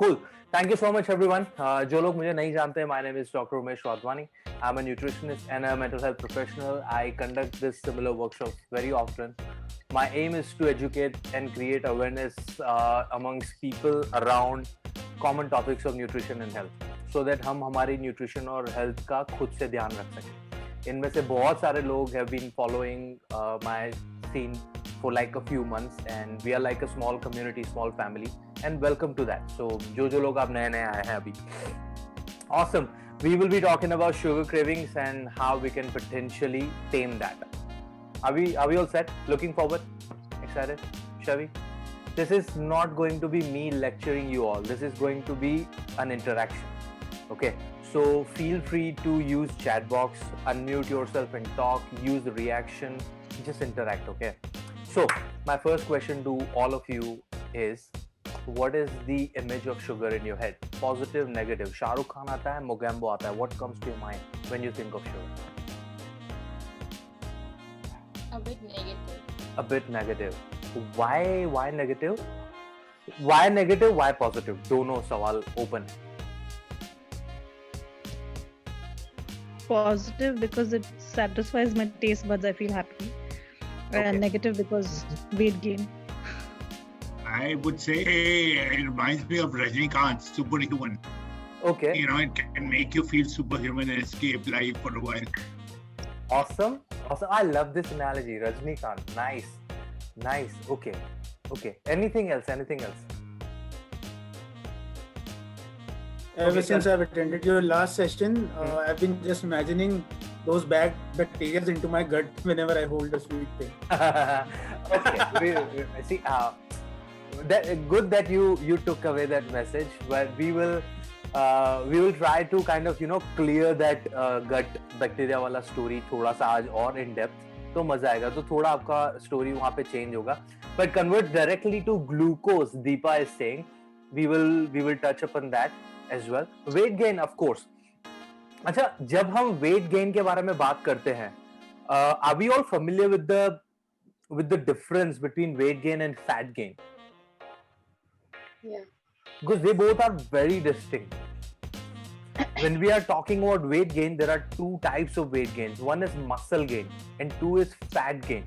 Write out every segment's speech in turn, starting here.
Cool. Thank you so much, everyone. जो लोग मुझे नहीं जानते, my name is Dr. Umesh Wadhwani. I'm a nutritionist and a mental health professional. I conduct this similar workshops very often. My aim is to educate and create awareness amongst people around common topics of nutrition and health, so that हम हमारी nutrition और health का खुद से ध्यान रख सकें. इनमें से बहुत सारे लोग have been following my scene for like a few months, and we are like a small community, small family, and welcome to that. So जो लोग आप नए आए हैं अभी, awesome. We will be talking about sugar cravings and how we can potentially tame that. Are we all set? Looking forward? Excited? Shall we? This is not going to be me lecturing you all. This is going to be an interaction. Okay. So feel free to use chat box, unmute yourself and talk, use the reaction, just interact, okay? So my first question to all of you is, what is the image of sugar in your head? Positive, negative? Shah Rukh Khan aata hai, Mogambo aata hai. What comes to your mind when you think of sugar? A bit negative. A bit negative. Why negative? Why negative? Why positive? दोनों सवाल open है. Positive because it satisfies my taste buds. I feel happy. Okay. And negative because weight gain. I would say it reminds me of Rajinikanth, Superhuman. Okay. You know, it can make you feel superhuman and escape life for a while. Awesome. I love this analogy. Rajnikant. Nice. Okay. Anything else? Ever since I've attended your last session, I've been just imagining those bad bacteria into my gut whenever I hold a sweet thing. Okay. See, good that you took away that message. But we will try to kind of clear that gut bacteria wala story थोड़ा सा आज और in depth. तो मजा आएगा. तो थोड़ा आपका story वहाँ पे change होगा. But convert directly to glucose. Deepa is saying we will touch upon that as well. Weight gain, of course. अच्छा, जब हम weight gain के बारे में बात करते हैं, are we all familiar with the difference between weight gain and fat gain? Yeah. Because they both are very distinct. When we are talking about weight gain, there are two types of weight gains. One is muscle gain and two is fat gain.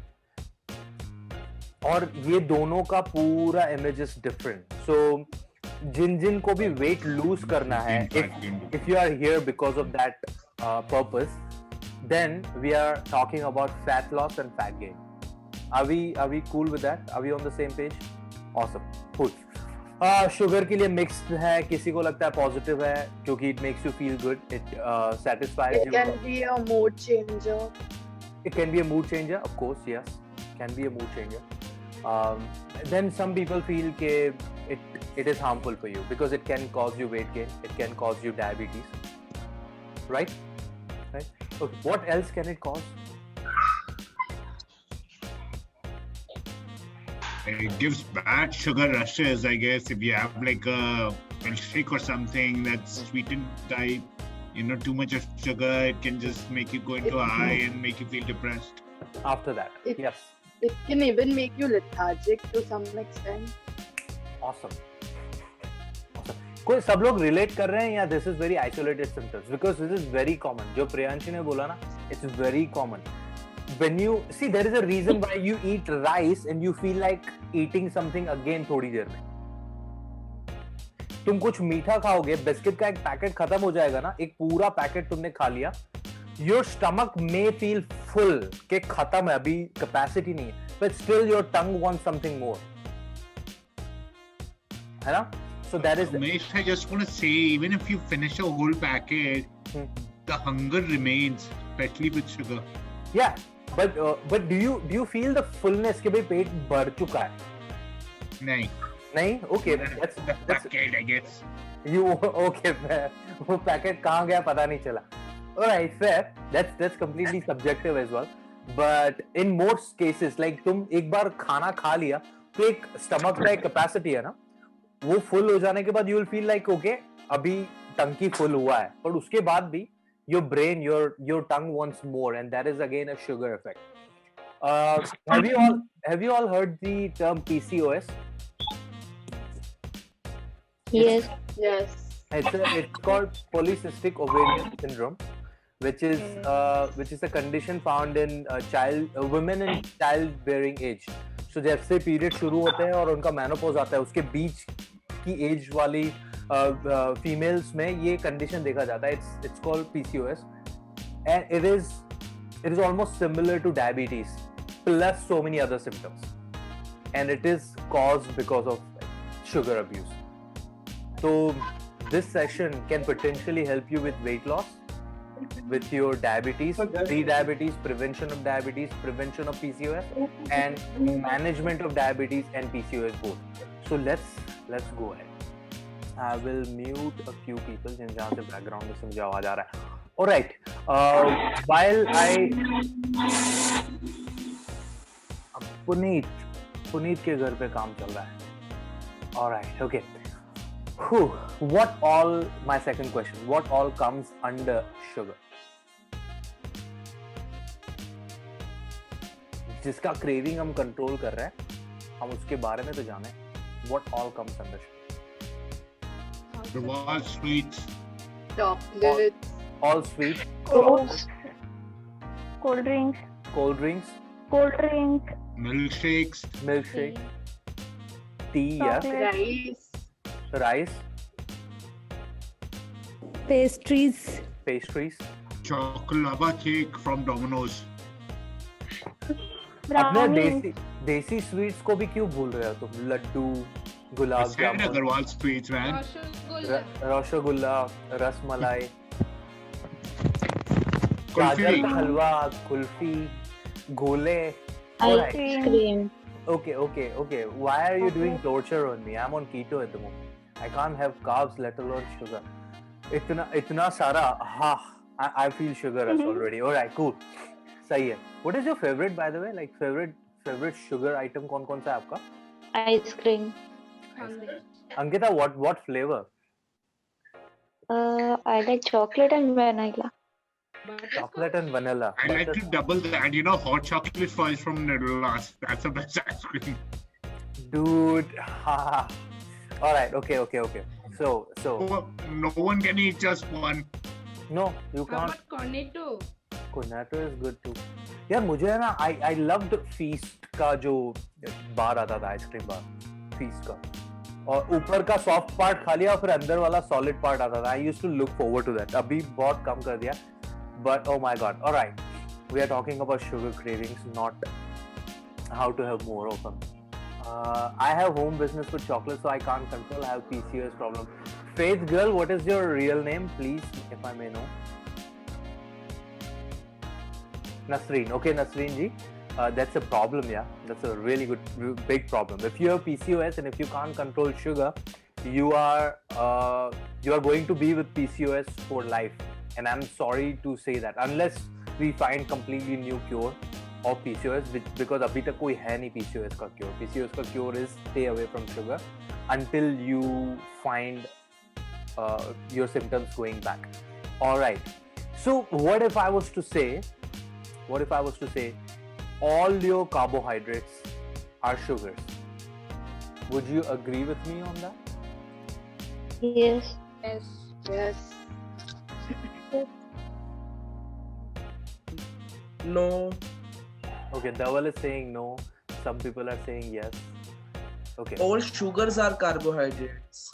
और ये दोनों का पूरा image is different. So जिन को भी weight lose करना है, if you are here because of that purpose, then we are talking about fat loss and fat gain. Are we cool with that? Are we on the same page? Awesome. Cool. Sugar के लिए mixed है. किसी को लगता है positive है क्योंकि it makes you feel good, it satisfies you. It can be a mood changer. It can be a mood changer, of course, yes. Can be a mood changer. Then some people feel that it is harmful for you because it can cause you weight gain, it can cause you diabetes, right? Okay, what else can it cause? It gives bad sugar rushes, I guess. If you have like a milkshake or something that's sweetened type, too much of sugar, it can just make you go into a high and make you feel depressed. After that, yes. It can even make you lethargic to some extent. Awesome. कोई सब लोग relate कर रहे हैं या this is very isolated symptoms? Because this is very common. जो प्रियांशी ने बोला ना, it's very common. When you see, there is a reason why you eat rice and you feel like eating something again थोड़ी देर में. तुम कुछ मीठा खाओगे, बिस्किट का एक पैकेट खत्म हो जाएगा ना, एक पूरा पैकेट तुमने खा लिया, your stomach may feel full के खत्म है, अभी capacity नहीं है, but still your tongue wants something more. है ना? So that is. Umesh, I just want to say, even if you finish a whole packet, the hunger remains, especially with sugar. Yeah, but do you feel the fullness कि भाई पेट भर चुका है? नहीं. Okay, that's packet, I guess. Okay, वो packet कहाँ गया पता नहीं चला. Alright, fair. That's completely subjective as well. But in most cases, like तुम एक बार खाना खा लिया, तो एक stomach का एक capacity है ना, वो full हो जाने के बाद you will feel like okay, अभी टंकी full हुआ है, पर उसके बाद भी your brain, your tongue wants more, and that is again a sugar effect. Have you all heard the term PCOS? Yes. Yes. It's called polycystic ovarian syndrome, which is a condition found in women in childbearing age. So जब से period शुरू होते हैं और उनका menopause आता है, उसके बीच की एज वाली फीमेल्स में ये कंडीशन देखा जाता है. It's called PCOS, and it is almost similar to diabetes plus so many other symptoms, and it is caused because of sugar abuse. So this session can potentially help you with weight loss, with your diabetes, pre-diabetes, prevention of diabetes, prevention of PCOS, and management of diabetes and PCOS both. So let's go ahead. I will mute a few people जिन जहाँ से background में मुझे आवाज आ रहा है. All right. While Puneet के घर पे काम चल रहा है. All right. Okay. My second question, what all comes under sugar? जिसका क्रेविंग हम कंट्रोल कर रहे हैं, हम उसके बारे में तो जाने. What all comes under sugar? All sweets. Chocolates. All sweet, Fruits. Cold drinks. cold drinks, Cold drink. Milkshakes. milkshake, tea, yes, Chocolate. Rice. rice, Pastries. pastries. Chocolate lava cake from Domino's. अपने Brownies. देसी sweets को भी क्यों भूल रहे हो तुम? लड्डू, गुलाब Said जामुन, Agarwal sweets, man. Rasgulla, rasmalai, Kulfi. गाजर का हलवा, कुल्फी, गोले. Ice Alright. cream. Okay. Why are you doing torture on me? I'm on keto at the moment. I can't have carbs, let alone sugar. इतना सारा. I feel sugar rush already. Alright, cool. सही है. What is your favorite, by the way? Like favorite sugar item कौन सा है आपका? Ice cream. Ankita, what flavor? I like chocolate and vanilla. Chocolate and vanilla. I like to double that. Hot chocolate fudge from Nerulas. That's the best ice cream. Dude. All right. Okay. So No one can eat just one. no, you How can't. about cornetto? Cornetto is good too. यार मुझे है ना, I loved Feast का जो बार आता था, ice cream बार, Feast का, और ऊपर का सॉफ्ट पार्ट खा लिया, फिर अंदर वाला सॉलिड पार्ट आता था. I used to look forward to that. अभी बहुत कम कर दिया. But oh my god. All right. We are talking about sugar cravings, not how to have more of them. I have home business with chocolate, so I can't control. I have PCOS problem. Faith girl, what is your real name, please, if I may know? Nasreen. Okay, Nasreen ji. That's a problem, yeah. That's a really big problem. If you have PCOS and if you can't control sugar, you are going to be with PCOS for life. And I'm sorry to say that, unless we find completely new cure of PCOS, because अभी तक कोई है नहीं PCOS का cure. PCOS का cure is stay away from sugar until you find your symptoms going back. All right. So what if I was to say all your carbohydrates are sugars? Would you agree with me on that? Yes. Yes. No. Okay, Dhaval is saying no. Some people are saying yes. Okay. All sugars are carbohydrates.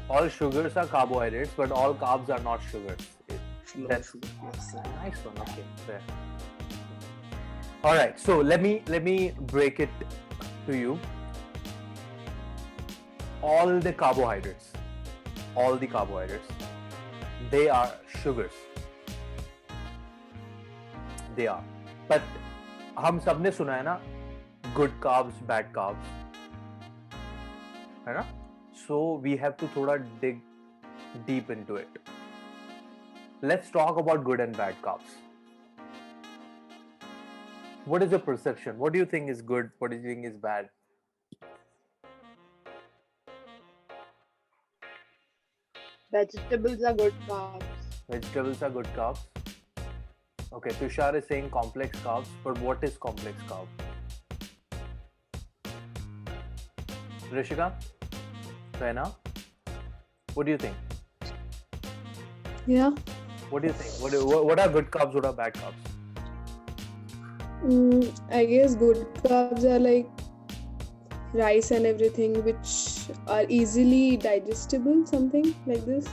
All sugars are carbohydrates, but all carbs are not sugars. No That's sugar. Yes. nice one. Okay, fair. All right. So let me break it to you. All the carbohydrates, they are sugars. They are. But हम सबने सुना है ना, good carbs, bad carbs, है ना? So we have to थोड़ा dig deep into it. Let's talk about good and bad carbs. What is your perception? What do you think is good? What do you think is bad? Vegetables are good carbs. Vegetables are good carbs. Okay, Tushar is saying complex carbs, but what is complex carb? Rishika? Rena? What do you think? Yeah. What do you think? What are good carbs? What are bad carbs? I guess good carbs are like rice and everything, which are easily digestible, something like this.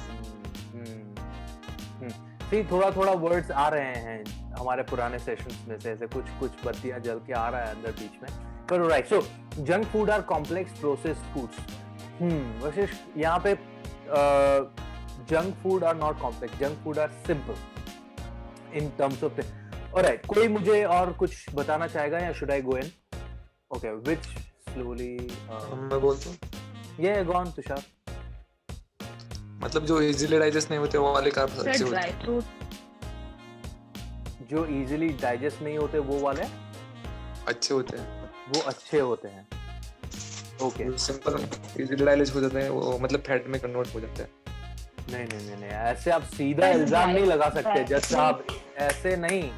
See, थोड़ा words आ रहे हैं हमारे पुराने sessions में से, ऐसे कुछ बत्तियां जल के आ रहा है अंदर बीच में. पर right, so junk food are complex processed foods. Vashishth, यहाँ पे junk food are not complex, junk food are simple in terms of. Alright, कोई मुझे और कुछ बताना चाहेगा या should I go in? Okay, which slowly मैं बोलता हूँ. ये गो ऑन तुषार. मतलब जो इजीली डाइजेस्ट नहीं होते वो वाले कार्ब्स अच्छे होते ड्राई हैं. फ्रूट. जो इजीली डाइजेस्ट नहीं होते वो वाले अच्छे होते हैं. वो अच्छे होते हैं. ओके, सिंपल इजीली डाइजेस्ट हो जाते हैं वो, मतलब फैट में कन्वर्ट हो जाते हैं. नहीं, ऐसे आप सीधा इल्जाम नहीं लगा सकते जज साहब. ऐसे नहीं,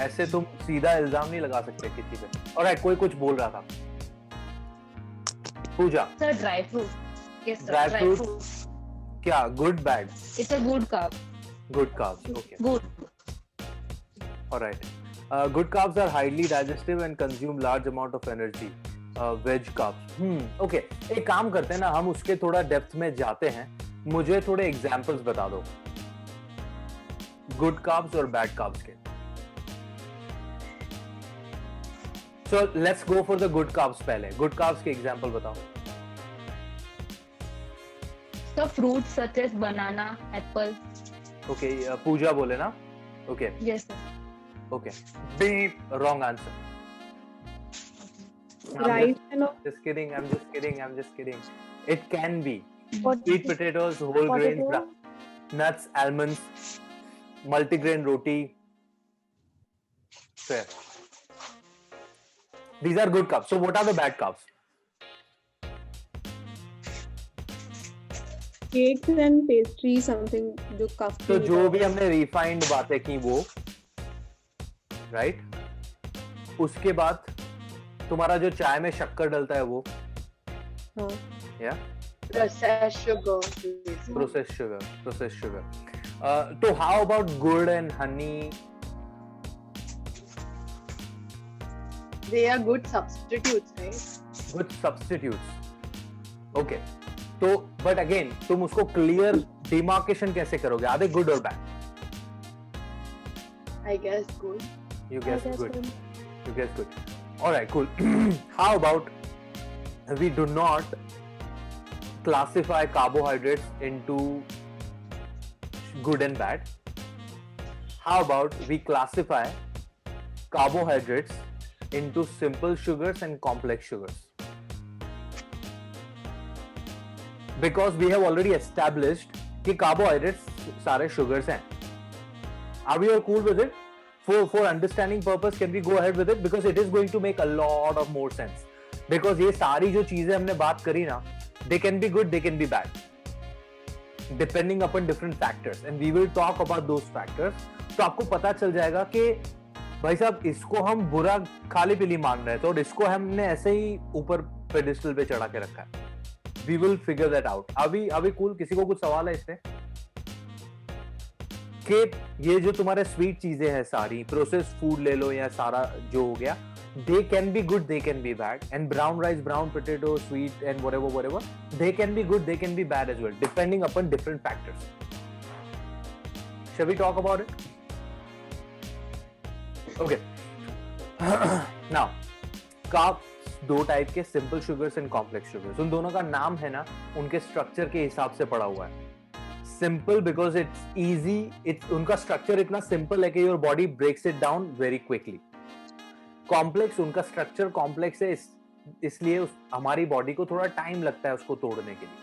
ऐसे तुम सीधा इल्जाम नहीं लगा सकते किसी पे. ऑलराइट, कोई कुछ बोल रहा था. Puja. Sir dry fruit. Yes sir, Dry dry fruit? Fruit. क्या good bad? It's a good carb. Good carbs. Okay. Good. Alright. Good carbs are highly digestive and consume large amount of energy. Veg carbs. Okay. एक काम करते हैं ना, हम उसके थोड़ा depth में जाते हैं. मुझे थोड़े एग्जांपल्स बता दो गुड कार्ब्स और बैड कार्ब्स के. So let's go for the good carbs पहले. Good carbs के एग्जांपल बताओ. So fruits such as banana, apple. Okay, पूजा बोले ना. Okay. Yes sir. Okay. Beep. Wrong answer. Rice and all. I'm just kidding. It can be. What Sweet potatoes, whole grains, potato? nuts, almonds, multigrain roti. Fair. These are good carbs. So what are the bad carbs? Cakes and pastry, something जो काफी. तो जो भी हमने refined बातें की वो, right? उसके बाद तुम्हारा जो चाय में शक्कर डलता है वो, हाँ. yeah? Processed sugar. Processed sugar. So how about good and honey? They are good substitutes, right? Good substitutes. Okay. तो but again तुम उसको clear demarcation कैसे करोगे? Are they good or bad? I guess good. You guess good. You guess good. All right, cool. How about we do not classify carbohydrates into good and bad? How about we classify carbohydrates into simple sugars and complex sugars? Because we have already established कि carbohydrates सारे sugars हैं. Are we all cool with it? For understanding purpose, can we go ahead with it? Because it is going to make a lot of more sense. Because ये सारी जो चीजें हमने बात करी ना, they can be good, they can be bad, depending upon different factors, and we will talk about those factors. तो आपको पता चल जाएगा कि भाई साहब इसको हम बुरा खाली पीली मान रहे थे और इसको हमने ऐसे ही ऊपर पेडिस्टल पे चढ़ा के रखा है. We will figure that out. अभी cool. किसी को कुछ सवाल है इससे? कि ये जो तुम्हारे स्वीट चीजें हैं सारी, प्रोसेस्ड फूड ले लो या सारा जो हो गया, they can be good, they can be bad, and brown rice, brown potato, sweet and whatever, they can be good, they can be bad as well, depending upon different factors. Shall we talk about it? Okay. Now, carbs दो type के, simple sugars and complex sugars. उन दोनों का नाम है ना उनके structure के हिसाब से पड़ा हुआ है. सिंपल बिकॉज इट्स इजी, उनका स्ट्रक्चर इतना सिंपल है कि your body breaks it down very quickly. Complex, उनका स्ट्रक्चर कॉम्प्लेक्स है इसलिए हमारी बॉडी को थोड़ा टाइम लगता है उसको तोड़ने के लिए.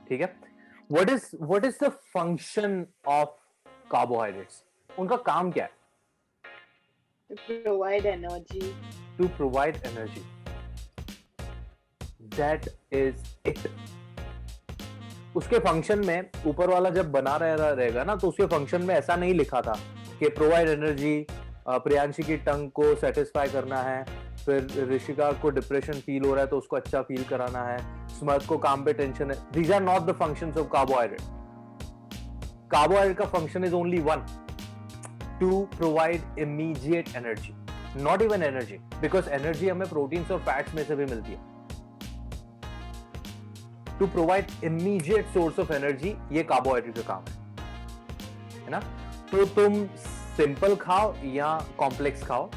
ठीक है. What is the function of carbohydrates? उनका काम क्या है? To provide energy. To provide energy. That is it. उसके फंक्शन में ऊपर वाला जब बना रहेगा ना, तो उसके फंक्शन में ऐसा नहीं लिखा था कि प्रोवाइड एनर्जी, प्रियांशी की टंग को सेटिस्फाई करना है, फिर ऋषिका को डिप्रेशन फील हो रहा है तो उसको अच्छा फील कराना है, स्मर्थ को काम पे टेंशन है, these are not the functions of carbohydrate. Carbohydrate का function is only one, to provide immediate energy, not even energy, because energy हमें proteins और fats में से भी मिलती है. To provide immediate source of energy, ये carbohydrate का काम है ना? तो तुम सिंपल खाओ या कॉम्प्लेक्स खाओ,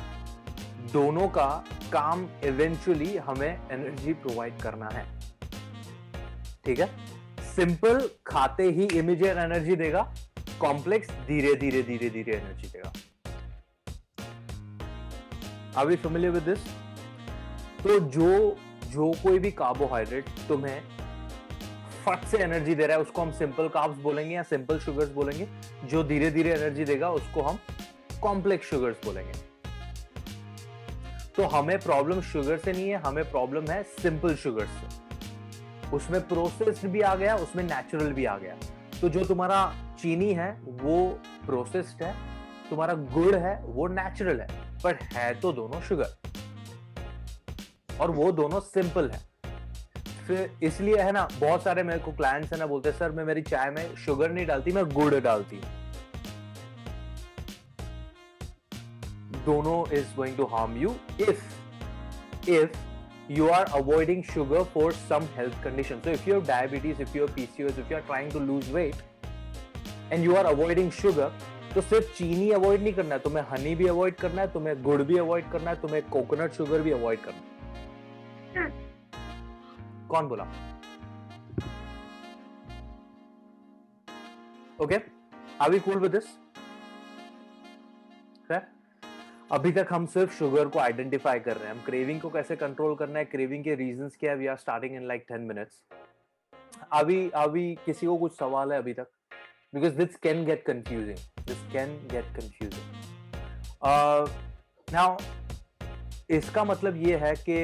दोनों का काम इवेंचुअली हमें एनर्जी प्रोवाइड करना है. ठीक है, सिंपल खाते ही इमीडिएट एनर्जी देगा, कॉम्प्लेक्स धीरे धीरे धीरे धीरे एनर्जी देगा. Are we familiar with this? तो जो कोई भी कार्बोहाइड्रेट तुम्हें फट से एनर्जी दे रहा है उसको हम सिंपल कार्ब्स बोलेंगे या सिंपल शुगर्स बोलेंगे. जो धीरे धीरे एनर्जी देगा उसको हम कॉम्प्लेक्स शुगर्स बोलेंगे. तो हमें प्रॉब्लम शुगर से नहीं है, हमें प्रॉब्लम है सिंपल शुगर से. उसमें प्रोसेस्ड भी आ गया, उसमें नेचुरल भी आ गया. तो जो तुम्हारा चीनी है वो प्रोसेस्ड है, तुम्हारा गुड़ है वो नेचुरल है, पर है तो दोनों शुगर, और वो दोनों सिंपल है. फिर इसलिए है ना, बहुत सारे मेरे को क्लाइंट्स है ना बोलते हैं सर मैं मेरी चाय में शुगर नहीं डालती, मैं गुड़ डालती हूँ. दोनों is going to harm you if you are avoiding sugar for some health condition. So if you have diabetes, if you have PCOS, if you are trying to lose weight and you are avoiding sugar, तो सिर्फ चीनी avoid नहीं करना है, तुम्हें हनी भी avoid करना है, तुम्हें गुड़ भी अवॉइड करना है, तुम्हें कोकोनट शुगर भी अवॉइड करना है. कौन बोला? Okay, are we cool with this? अभी तक हम सिर्फ शुगर को आइडेंटिफाई कर रहे हैं. हम क्रेविंग को कैसे कंट्रोल करना है, क्रेविंग के रीजंस क्या है, we are starting in like 10 minutes. अभी किसी को कुछ सवाल है अभी तक? Because this can get confusing. Now इसका मतलब ये है कि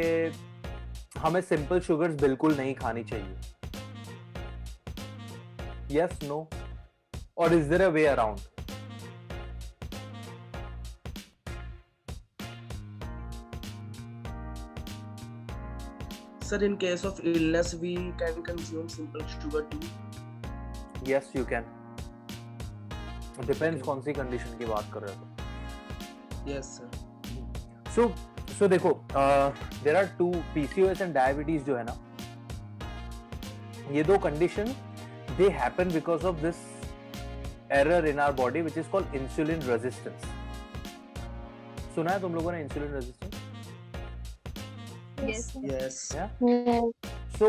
हमें सिंपल शुगर्स बिल्कुल नहीं खानी चाहिए. यस, नो, और is there a way around? Sir, in case of illness, we can consume simple sugar too. Yes, you can. Depends कौन सी कंडीशन की बात कर रहे हो. Yes, sir. So देखो, there are two, PCOS and diabetes जो है ना, ये दो condition they happen because of this error in our body which is called insulin resistance. सुना है तुम लोगों ने insulin resistance? Yes. Yes. Yeah. Yeah. So,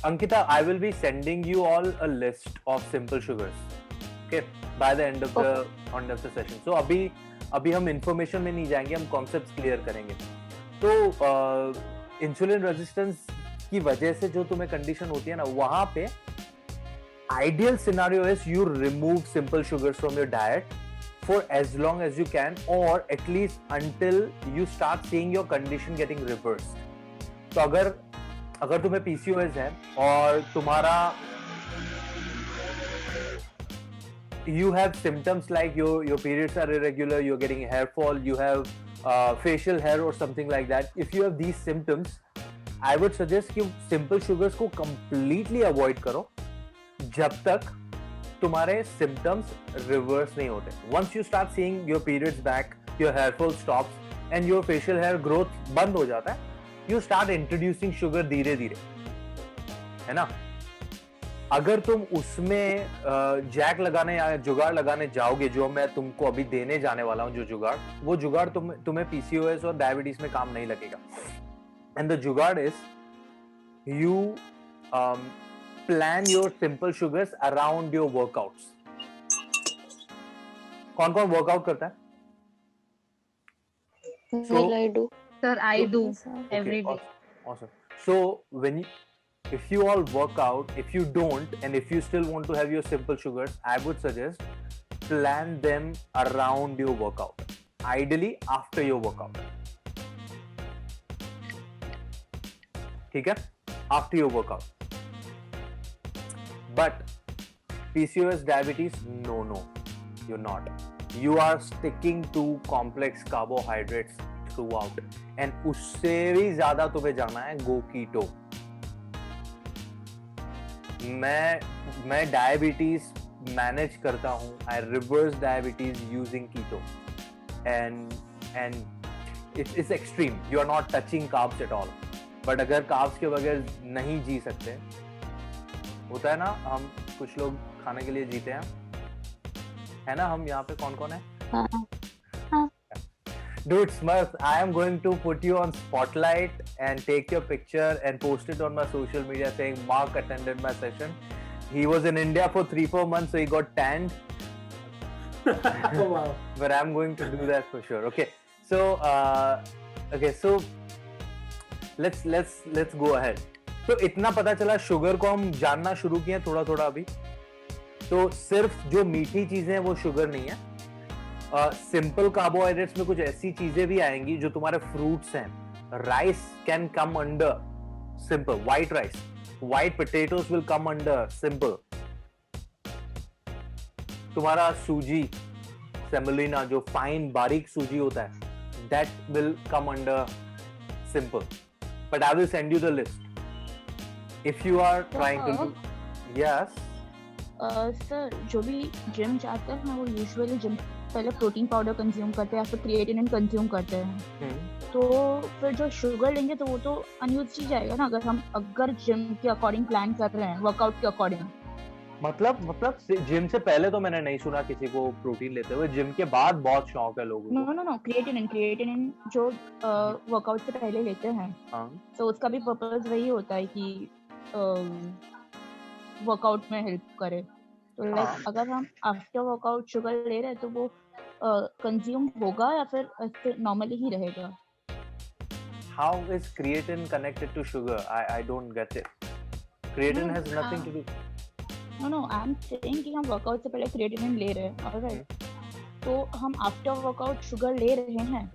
Ankita, I will be sending you all a list of simple sugars. Okay, by the end of the session. So अभी हम information में नहीं जाएंगे, हम कॉन्सेप्ट्स क्लियर करेंगे. तो इंसुलिन रेजिस्टेंस की वजह से जो तुम्हें कंडीशन होती है ना, वहां पे ideal scenario is you remove simple sugars from your diet for as long as you can, or at least until you start seeing your condition getting reversed. तो अगर तुम्हें PCOS है और तुम्हारा you have symptoms like your periods are irregular, you're getting hair fall, you have facial hair or something like that. If you have these symptoms, I would suggest कि simple sugars को completely avoid करो जब तक तुम्हारे symptoms reverse नहीं होते. Once you start seeing your periods back, your hair fall stops and your facial hair growth बंद हो जाता है, you start introducing sugar धीरे धीरे, है ना. अगर तुम उसमें जैक लगाने या जुगाड़ लगाने जाओगे, जो मैं तुमको अभी देने जाने वाला हूँ, जो जुगाड़, वो जुगाड़ तुम्हें PCOS और डायबिटीज में काम नहीं लगेगा. And the जुगाड़ is you plan your simple sugars around your workouts. कौन कौन वर्कआउट करता है? Well, I do. Sir, I do Okay, every day. awesome. So if you all work out, if you don't, and if you still want to have your simple sugars, I would suggest plan them around your workout. Ideally after your workout. ठीक है? After your workout. But PCOS, diabetes, no, you're not. You are sticking to complex carbohydrates throughout, and उससे भी ज्यादा तुम्हें जाना है go keto. मैं diabetes manage करता हूँ. I reverse diabetes using keto and it's extreme. You are not touching carbs at all. But अगर कार्ब्स के बगैर नहीं जी सकते, होता है ना, हम कुछ लोग खाने के लिए जीते हैं, है ना. हम यहाँ पे कौन कौन है? Dude, Smurf, I am going to put you on spotlight and take your picture and post it on my social media saying Mark attended my session. He was in India for 3-4 months, so he got tanned. Oh, wow. But I'm going to do that for sure. Okay, so let's go ahead. तो इतना पता चला, sugar को हम जानना शुरू किए थोड़ा थोड़ा अभी. तो सिर्फ जो मीठी चीजें हैं वो शुगर नहीं है. सिंपल कार्बोहाइड्रेट्स में कुछ ऐसी चीजें भी आएंगी जो तुम्हारे फ्रूट्स हैं. Rice can come under simple. White rice, white potatoes will come under simple. तुम्हारा सूजी, सेमोलिना, जो फाइन बारीक सूजी होता है, that will come under simple. But I will send you the list if you are trying to do. Yes sir, जो भी gym जाते हैं वो यूजुअली जिम पहले प्रोटीन पाउडर कंज्यूम करते हैं या फिर क्रिएटिनिन कंज्यूम करते हैं. तो फिर जो शुगर लेंगे तो वो तो अनयूज ही जाएगा ना, अगर जिम के अकॉर्डिंग प्लान कर रहे हैं, वर्कआउट के अकॉर्डिंग. मतलब जिम से पहले तो मैंने नहीं सुना किसी को प्रोटीन लेते हुए. जिम के बाद बहुत शौक है लोगों को. नो, क्रिएटिनिन जो वर्कआउट से पहले लेते हैं, तो उसका भी पर्पस वही होता है कि वर्कआउट में हेल्प करे. तो लाइक अगर हम आफ्टर वर्कआउट शुगर ले रहे हैं तो वो कंज्यूम होगा या फिर नॉर्मली ही रहेगा. How is creatine connected to sugar? I don't get it. Creatine has nothing to do. No, I am saying कि हम वर्कआउट से पहले क्रिएटिनिन ले रहे हैं, ऑलराइट. तो हम आफ्टर वर्कआउट शुगर ले रहे हैं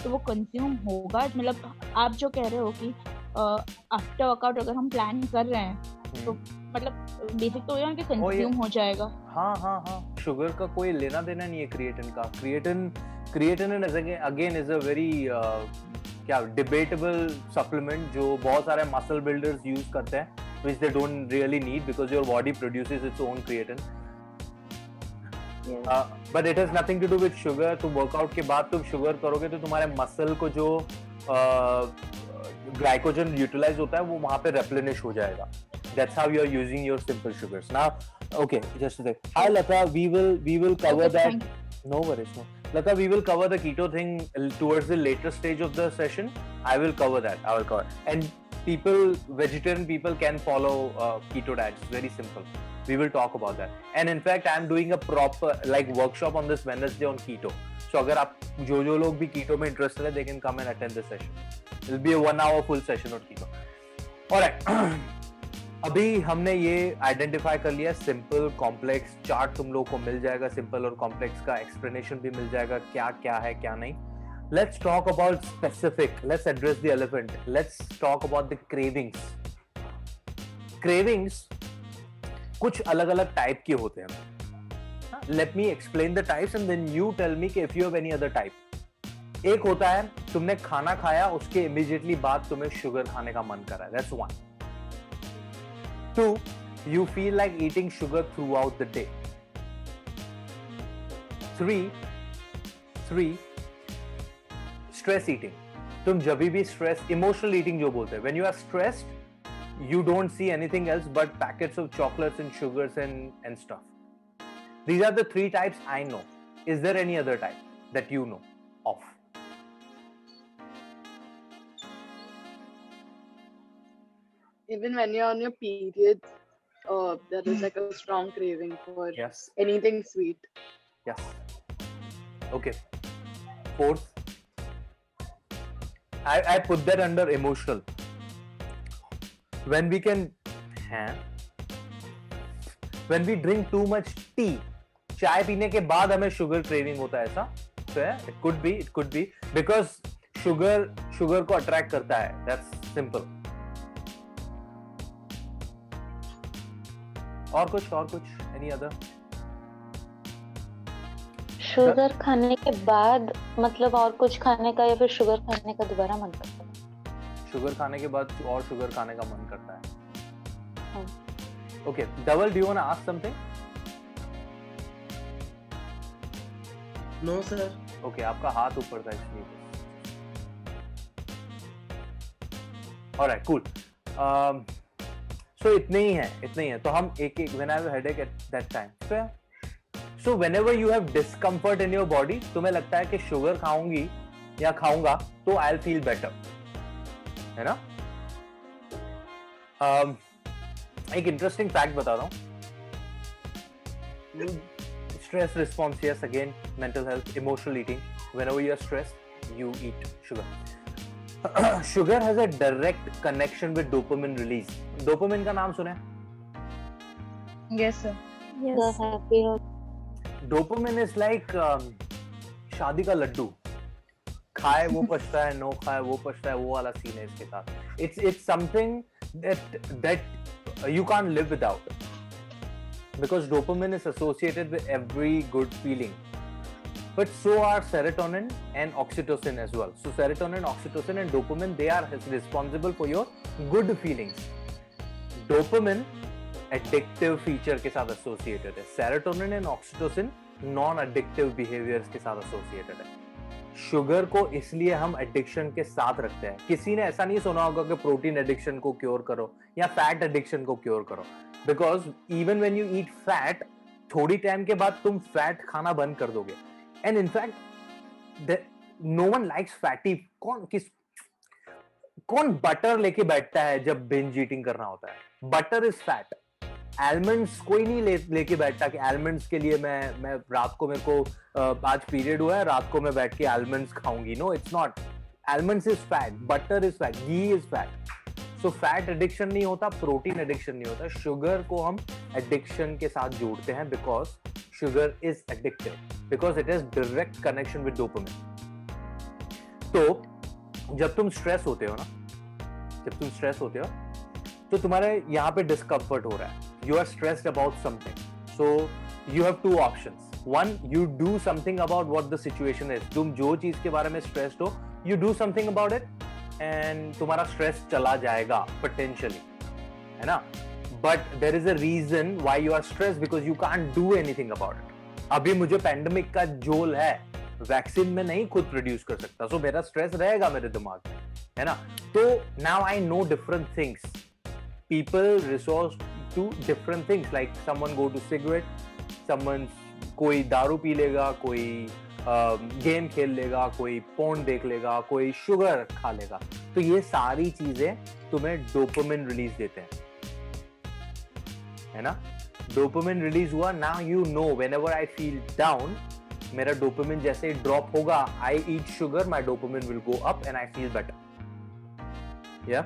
तो वो कंज्यूम होगा. मतलब आप जो कह रहे हो कि आफ्टर वर्कआउट अगर हम प्लान कर रहे हैं तो मतलब बेसिक तो ये है कि कंज्यूम हो जाएगा. हाँ, शुगर का कोई लेना देना नहीं है क्रिएटिन का. Creatine again is a very क्या डिबेटेबल सप्लीमेंट जो बहुत सारे मसल बिल्डर्स यूज करते हैं, which they don't really need because your body produces its own creatine. But it has nothing to do with sugar. तुम workout के बाद तुम शुगर करोगे तो तुम्हारे मसल को जो ग्लाइकोजन यूटिलाइज होता है वो वहां पे रेप्लेनिश हो जाएगा. That's how you are using your simple sugars. Now, okay, just a sec. Hi Lata, we will cover that. No worries, no. Lata, we will cover the keto thing towards the later stage of the session. I will cover that. And vegetarian people can follow keto diet. It's very simple. We will talk about that. And in fact, I am doing a proper workshop on this Wednesday on keto. So अगर आप जो लोग भी keto में interested है, they can come and attend this session. It will be a 1 hour full session on keto. Alright. अभी हमने ये आइडेंटिफाई कर लिया. सिंपल कॉम्प्लेक्स चार्ट तुम लोग को मिल जाएगा. सिंपल और कॉम्प्लेक्स का एक्सप्लेनेशन भी मिल जाएगा, क्या क्या है क्या नहीं. Let's talk about specific. Let's address the elephant. Let's talk about the cravings. Cravings कुछ अलग-अलग टाइप के होते हैं. Let me explain the types and then you tell me if you have any other type. एक होता है तुमने खाना खाया, उसके immediately बाद तुम्हें शुगर खाने का मन कर रहा है. That's one. 2, you feel like eating sugar throughout the day. 3, stress eating. तुम जब भी stress, emotional eating जो बोलते हैं, when you are stressed, you don't see anything else but packets of chocolates and sugars and stuff. These are the 3 types I know. Is there any other type that you know of? Even when you're on your period, there is like a strong craving for Yes. anything sweet. Yes. Okay. 4th, I put that under emotional. When we drink too much tea, चाय पीने के बाद हमें sugar craving होता है, ऐसा तो है. It could be because sugar को अट्रैक्ट करता है. That's simple. और कुछ any other? शुगर खाने के बाद मतलब और कुछ खाने का या फिर शुगर खाने का दोबारा मन करता है? शुगर खाने के बाद और शुगर खाने का मन करता है. Okay, Dhaval, do you want to ask something? No, sir. Okay, आपका हाथ ऊपर था इसलिए. Alright, cool. So इतने ही है. तो हम एक when I have a headache at that time. So whenever you have discomfort in your body, तुम्हें लगता है कि शुगर खाऊंगी या खाऊंगा तो I'll feel better, है ना? एक इंटरेस्टिंग फैक्ट बताता हूँ. Stress response, yes, again, mental health, emotional eating. Whenever you are stressed, you eat sugar. Sugar has a direct connection with dopamine release. Dopamine का नाम सुना है? Yes, sir. Yes. Happy हो. Dopamine is like शादी का लड्डू. खाए वो पछता है, नो खाए वो पछता है, वो वाला सीन है इसके साथ. It's something that you can't live without. Because dopamine is associated with every good feeling. But so are serotonin and oxytocin as well. So serotonin, oxytocin and dopamine, they are responsible for your good feelings. Dopamine addictive feature के साथ associated है. Serotonin and oxytocin non-addictive behaviors के साथ associated है. Sugar को इसलिए हम addiction के साथ रखते हैं. किसी ने ऐसा नहीं सुना होगा कि प्रोटीन एडिक्शन को क्योर करो या फैट एडिक्शन को क्योर करो. Because even when you eat fat, थोड़ी टाइम के बाद तुम फैट खाना बंद कर दोगे. And in fact no one likes fatty. कौन बटर लेके बैठता है जब बिंज ईटिंग करना होता है? Butter is fat. आलमंड्स कोई नहीं लेके बैठता कि आलमंड्स के लिए मैं रात को, मेरे को आज पीरियड हुआ है, रात को मैं बैठ के आलमंड्स खाऊंगी. No, it's not. Almonds is fat, butter is fat, ghee is fat. So fat addiction नहीं होता, प्रोटीन एडिक्शन नहीं होता. शुगर को हम एडिक्शन के साथ जोड़ते हैं because sugar is addictive, because it is direct connection with dopamine. तो जब तुम स्ट्रेस होते हो तो तुम्हारे यहाँ पे डिस्कम्फर्ट हो रहा है. You are stressed about something, so you have two options. One, you do something about what the situation is. तुम जो चीज के बारे में stressed हो, you do something about it, and तुम्हारा stress चला जाएगा potentially, है ना? But there is a reason why you are stressed, because you can't do anything about it. अभी मुझे pandemic का झोल है, वैक्सीन में नहीं खुद प्रोड्यूस कर सकता, so मेरा स्ट्रेस रहेगा मेरे दिमाग में, है ना? तो now I know different things. People resort to different things, like someone go to cigarette, someone कोई दारू पी लेगा, कोई गेम खेल लेगा, कोई पोर्न देख लेगा, कोई शुगर खा लेगा. तो ये सारी चीजें तुम्हें डोपामिन रिलीज देते हैं, है ना? डोपामिन रिलीज हुआ, now you know whenever I feel down, मेरा डोपामिन जैसे ही ड्रॉप होगा, I eat sugar, my dopamine will go up and I feel better. Yeah,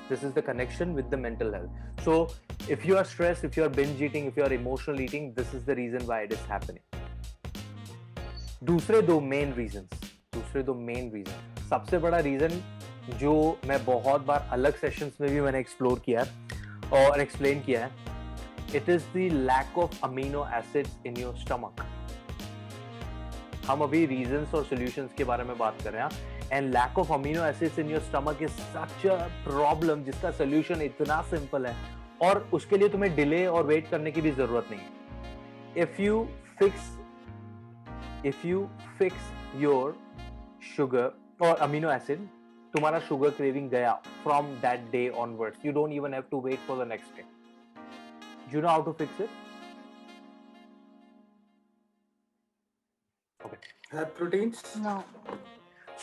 this is the connection with the mental health. So if you are stressed, if you are binge eating, if you are emotional eating, this is the reason why it is happening. दूसरे दो main reason, सबसे बड़ा reason जो मैं बहुत बार अलग sessions में भी मैंने एक्सप्लोर किया है और एक्सप्लेन किया है, it is the lack of amino acids in your stomach. हम अभी रीजंस और सॉल्यूशंस के बारे में बात कर रहे हैं. And lack of amino acids in your stomach is such a problem जिसका सॉल्यूशन इतना सिंपल है और उसके लिए तुम्हें डिले और वेट करने की भी जरूरत नहीं है. If you fix your sugar और अमीनो एसिड, तुम्हारा शुगर क्रेविंग गया from that day onwards. You don't even have to wait for the next day. You know how to fix it? Have proteins? No.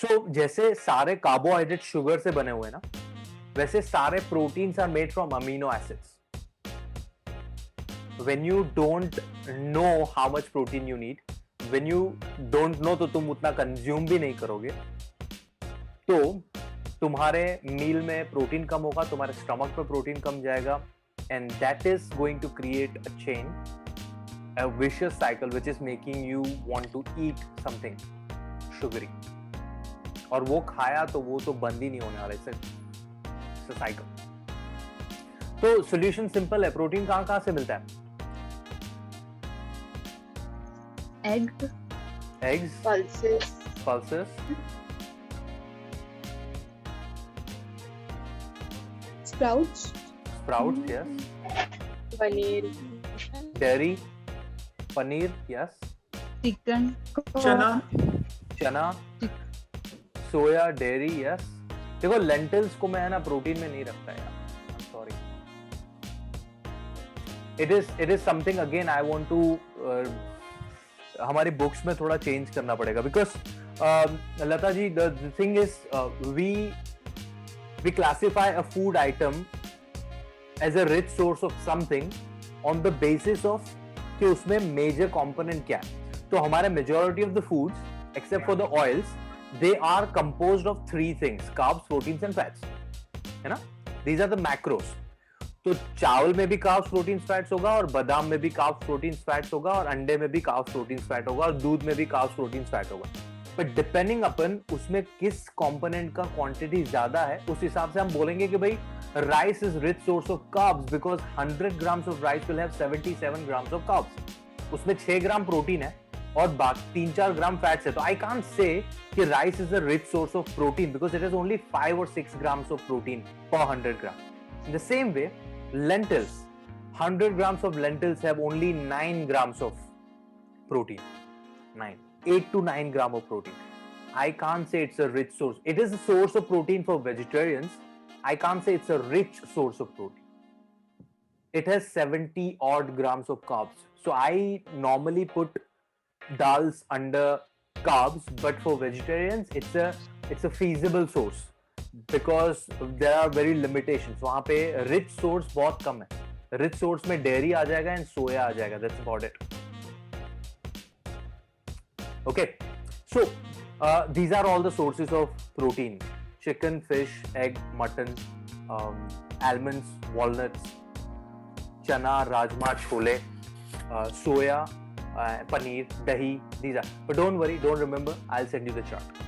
So जैसे सारे carbohydrate sugar से बने हुए ना, वैसे सारे proteins are made from amino acids. When you don't know how much protein you need, when you don't know, तो तुम उतना कंज्यूम भी नहीं करोगे, तो तुम्हारे मील में प्रोटीन कम होगा, तुम्हारे स्टमक पे प्रोटीन कम जाएगा, and that is going to create a chain, a vicious cycle which is making you want to eat something sugary. और वो खाया तो वो तो बंद ही नहीं होने वाला. It's a cycle. तो सॉल्यूशन सिंपल है. प्रोटीन कहाँ से मिलता है? Eggs, pulses, Sprouts. yes. paneer, dairy, paneer, yes. chicken, चना, सोया, dairy, yes. देखो lentils को मैं है ना प्रोटीन में नहीं रखता यार. I'm sorry. It is something again I want to हमारी बुक्स में थोड़ा चेंज करना पड़ेगा because Lata ji the thing is we classify a food item as a rich source of something on the basis of कि उसमें major component क्या है. तो हमारे majority of the foods except for the oils they are composed of three things: carbs, proteins and fats. है ना? These are the macros. तो चावल में भी कार्ब्स, प्रोटीन्स, फैट्स होगा और बादाम में भी कार्ब्स, प्रोटीन्स, फैट्स होगा और अंडे में भी कार्ब्स, प्रोटीन्स, फैट होगा और दूध में भी कार्ब्स, प्रोटीन्स, फैट होगा. बट डिपेंडिंग अपन उसमें किस कंपोनेंट का क्वांटिटी ज्यादा है उस हिसाब से हम बोलेंगे कि भाई rice is rich source of carbs because 100 grams of rice will have 77 grams of carbs. उसमें 6 ग्राम प्रोटीन है और बाकी 3-4 ग्राम फैट्स है. तो आई कांट से कि rice is a rich source of protein because it is only 5 or 6 grams of protein per 100 gram. In the same way, lentils, 100 grams of lentils have only 9 grams of protein. 8 to 9 gram of protein. I can't say it's a rich source. It is a source of protein for vegetarians. I can't say it's a rich source of protein. It has 70 odd grams of carbs. So I normally put dals under carbs, but for vegetarians, it's a feasible source. Because there are very limitations. वहाँ पे rich source बहुत कम है. Rich source में dairy आ जाएगा and soya आ जाएगा. That's about it. Okay. So these are all the sources of protein: chicken, fish, egg, mutton, almonds, walnuts, chana, rajma, chole, soya, paneer, dahi. These are. But don't worry. Don't remember. I'll send you the chart.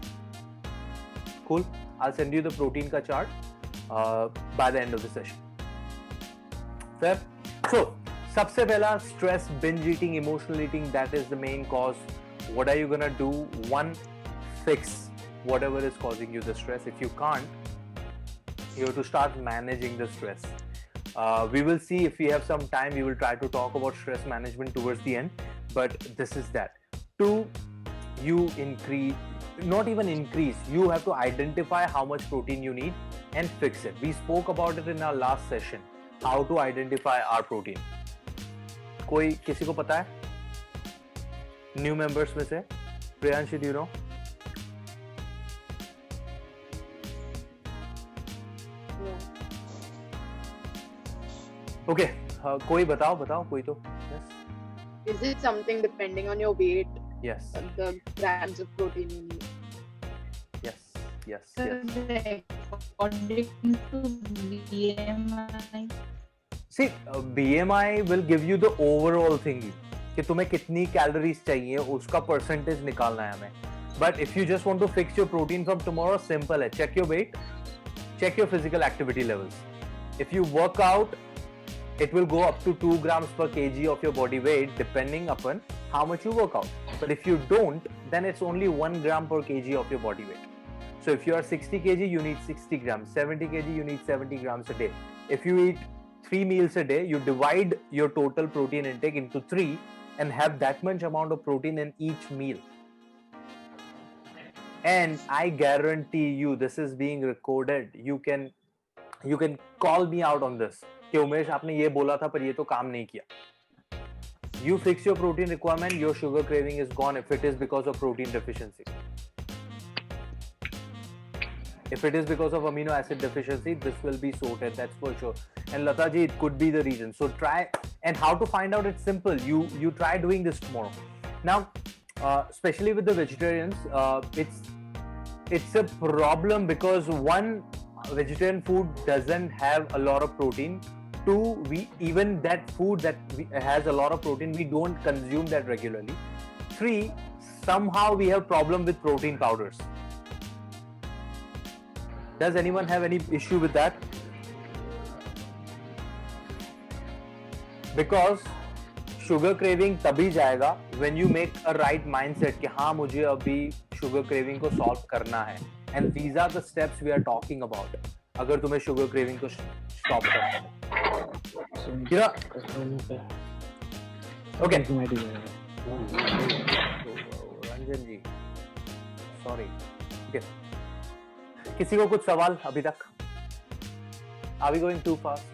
Cool. I'll send you the protein ka chart by the end of the session. Fair? So, सबसे पहला stress, binge eating, emotional eating, that is the main cause. What are you gonna do? One, fix whatever is causing you the stress. If you can't, you have to start managing the stress. We will see if we have some time. We will try to talk about stress management towards the end. But this is that. 2, you increase. Not even increase, you have to identify how much protein you need and fix it. We spoke about it in our last session, how to identify our protein. कोई किसी को पता है? New members में से? Priyanshi, do you know? yeah. Okay, कोई बताओ कोई तो. Yes. Is it something depending on your weight, Yes. the grams of protein you need? Yes. according to BMI. See, BMI will give you the overall thingy कि तुम्हें कितनी calories चाहिए उसका percentage निकालना है हमें. But if you just want to fix your protein from tomorrow, simple है. Check your weight, check your physical activity levels. If you work out, it will go up to 2 grams per kg of your body weight depending upon how much you work out. But if you don't, then it's only 1 gram per kg of your body weight. So if you are 60 kg, you need 60 grams. 70 kg, you need 70 grams a day. If you eat 3 meals a day, you divide your total protein intake into 3 and have that much amount of protein in each meal. And I guarantee you, this is being recorded. You can call me out on this. कि उमेश आपने ये बोला था पर ये तो काम नहीं किया. You fix your protein requirement, your sugar craving is gone if it is because of protein deficiency. If it is because of amino acid deficiency, this will be sorted, that's for sure. And Lata ji, it could be the reason. So try, and how to find out, it's simple. You try doing this tomorrow. Now, especially with the vegetarians, it's a problem because one, vegetarian food doesn't have a lot of protein. 2, even that food that has a lot of protein, we don't consume that regularly. 3, somehow we have problem with protein powders. Does anyone have any issue with that? Because sugar craving तभी जाएगा when you make a right mindset कि हाँ मुझे अभी sugar craving को solve करना है. And these are the steps we are talking about. अगर तुम्हें sugar craving को stop करना है. You know, okay. Ranjan ji, sorry. Okay. किसी को कुछ सवाल अभी तक? Are we going too fast?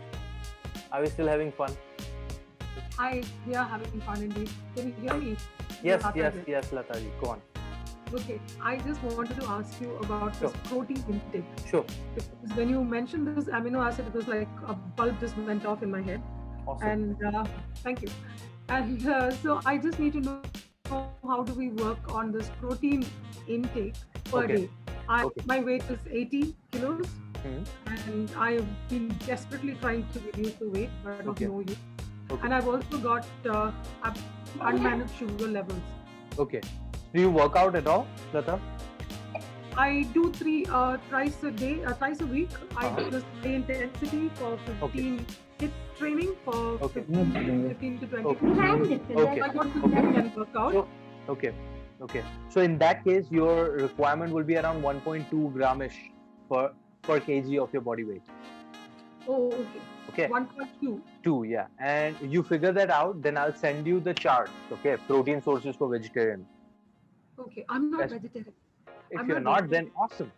Are we still having fun? Hi, we are having fun indeed. Can you hear me? Yes, Lata ji, go on. Okay, I just wanted to ask you about this protein intake. Sure. Because when you mentioned this amino acid, it was like a bulb just went off in my head. Awesome. And thank you. And so I just need to know how do we work on this protein intake per day. My weight is 80 kilos. And I've been desperately trying to reduce the weight, but of no use. And I've also got unmanaged sugar levels. Okay. Do you work out at all, Lata? I do twice a week. I do this high intensity for 15 HIIT training for 15 to 20 minutes. I go to the gym and work out. Okay. So in that case, your requirement will be around 1.2 gramish per kg of your body weight. Oh, okay. 1.2. 2, yeah. And you figure that out, then I'll send you the charts. Okay, protein sources for vegetarian. Okay, I'm not vegetarian. If you're not, then awesome.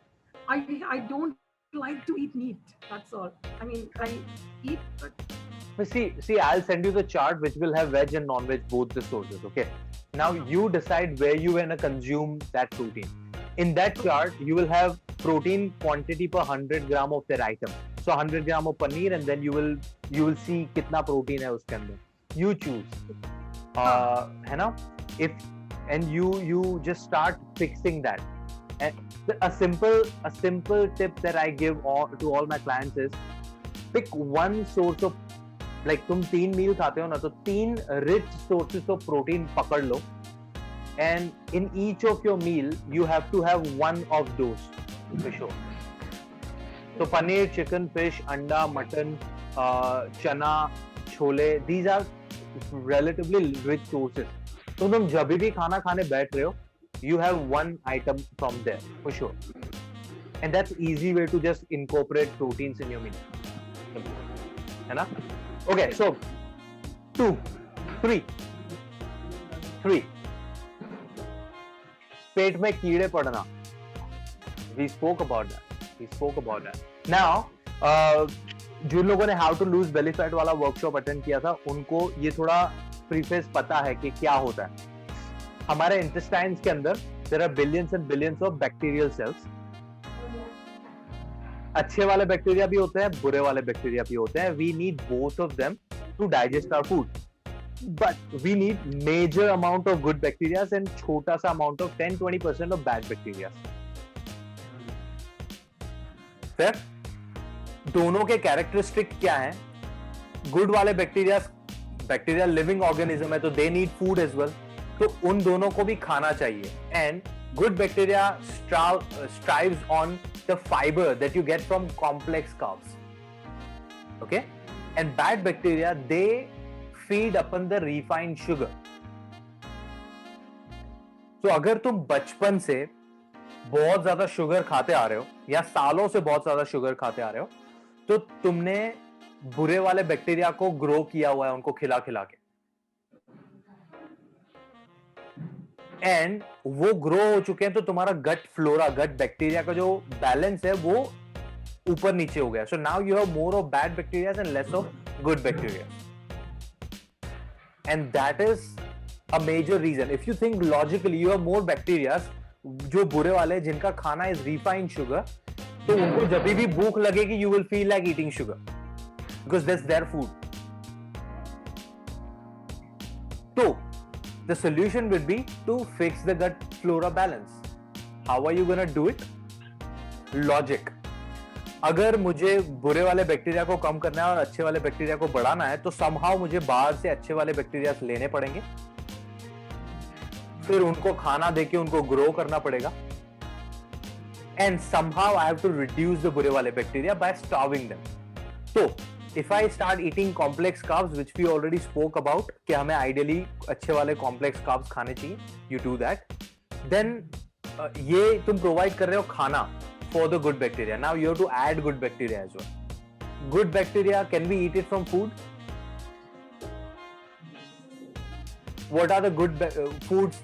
I don't like to eat meat. That's all. I mean, I eat, but see, I'll send you the chart which will have veg and non-veg both the sources. Okay. Now you decide where you wanna consume that protein. In that chart, you will have protein quantity per 100 gram of that item. So 100 gram of paneer, and then you will see kitna protein hai uske andar. You choose. है ना? And you just start fixing that. And a simple tip that I give to all my clients is pick one source of, like तुम 3 meal खाते हो ना, तो 3 rich sources of protein पकड़ लो, and in each of your meal you have to have one of those for sure. So paneer, chicken, fish, anda, mutton, chana, chole, these are relatively rich sources. तो तुम जब भी खाना खाने बैठ रहे हो, you have one item from there for sure, and that's easy way to just incorporate proteins in your meal. है ना? Okay, so 2, 3. पेट में कीड़े पड़ना. We spoke about that. Now, जिन लोगों ने How to Lose Belly Fat वाला workshop attend किया था, उनको ये थोड़ा प्रीफेस पता है कि क्या होता है. हमारे इंटेस्टाइन्स के अंदर there are billions and billions of bacterial cells. अच्छे वाले बैक्टीरिया भी होते हैं, बुरे वाले बैक्टीरिया भी होते हैं. We need both of them to digest our food. But we need major amount of good bacteria and छोटा सा amount of 10-20% of bad bacteria. Fair? दोनों के कैरेक्टरिस्टिक क्या हैं? गुड वाले बैक्टीरिया लिविंग ऑर्गेनिज्म है, तो they need food as well, तो उन दोनों को भी खाना चाहिए. And good bacteria strives on the fibre that you get from complex carbs. Okay? And bad bacteria they feed upon the refined sugar. तो अगर तुम बचपन से बहुत ज्यादा शुगर खाते आ रहे हो या सालों से बहुत ज्यादा शुगर खाते आ रहे हो, तो तुमने बुरे वाले बैक्टीरिया को ग्रो किया हुआ है, उनको खिला खिला के, एंड वो ग्रो हो चुके हैं. तो तुम्हारा गट फ्लोरा, गट बैक्टीरिया का जो बैलेंस है वो ऊपर नीचे हो गया. So now you have more of bad bacteria and less of good bacteria, and that is a major reason. If you think logically, you have more bacteria जो बुरे वाले, जिनका खाना इज रिफाइंड शुगर, तो उनको जब भी भूख लगेगी, you will feel like eating sugar because that's their food. तो the solution would be to fix the gut flora balance. How are you gonna do it? Logic. अगर मुझे बुरे वाले बैक्टीरिया को कम करना है और अच्छे वाले बैक्टीरिया को बढ़ाना है, तो somehow मुझे बाहर से अच्छे वाले बैक्टीरिया लेने पड़ेंगे, फिर उनको खाना देके उनको ग्रो करना पड़ेगा, and somehow I have to reduce the बुरे वाले बैक्टीरिया by starving them. तो if I start eating complex carbs, which we already spoke about, कि हमें ideally अच्छे वाले complex carbs खाने चाहिए, you do that, then ये तुम provide कर रहे हो खाना for the good bacteria. Now you have to add good bacteria as well. Good bacteria, can we eat it from food? what are the good foods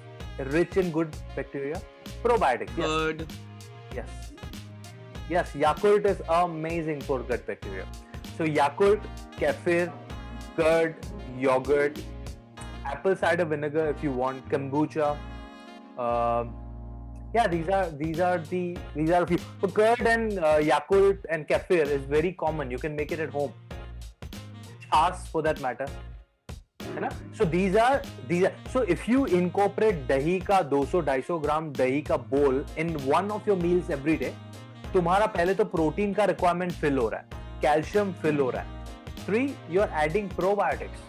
rich in good bacteria? Probiotics. Yes. Curd. Yes, Yakult is amazing for gut bacteria. So Yakult, kefir, curd, yogurt, apple cider vinegar if you want, kombucha. Yeah, these are a few. So curd and Yakult and kefir is very common. You can make it at home. Chas for that matter. है ना? So these are so if you incorporate dahi का 200-250 ग्राम दही का bowl in one of your meals every day, तुम्हारा पहले तो protein का requirement fill हो रहा है, कैल्शियम फिल हो रहा है. 3, यू आर एडिंग प्रोबायोटिक्स.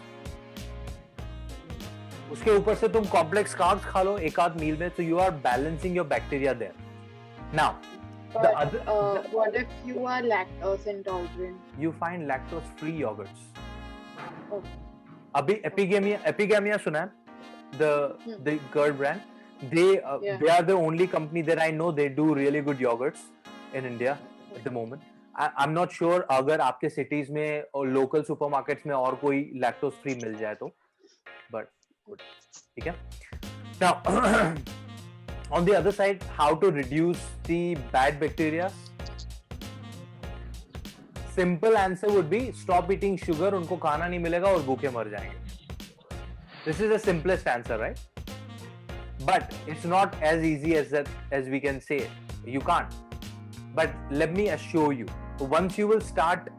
उसके ऊपर से तुम कॉम्प्लेक्स कार्ब्स खा लो एक आध मील में, तो you are balancing your bacteria there. Now what if you are lactose intolerant? You find lactose free yogurts. Oh. अभी एपिगेमिया सुना है? The curd brand. They are the only company that I know they do really good yogurts in India at the moment. I'm not sure अगर आपके cities में और local supermarkets में और कोई lactose free मिल जाए तो, but good. ठीक है? Now on the other side, how to reduce the bad bacteria? Simple answer would be stop eating sugar. उनको खाना नहीं मिलेगा और भूखे मर जाएंगे. This is the simplest answer, right? But it's not as easy as we can say it. You can't. But let me assure you, once you will start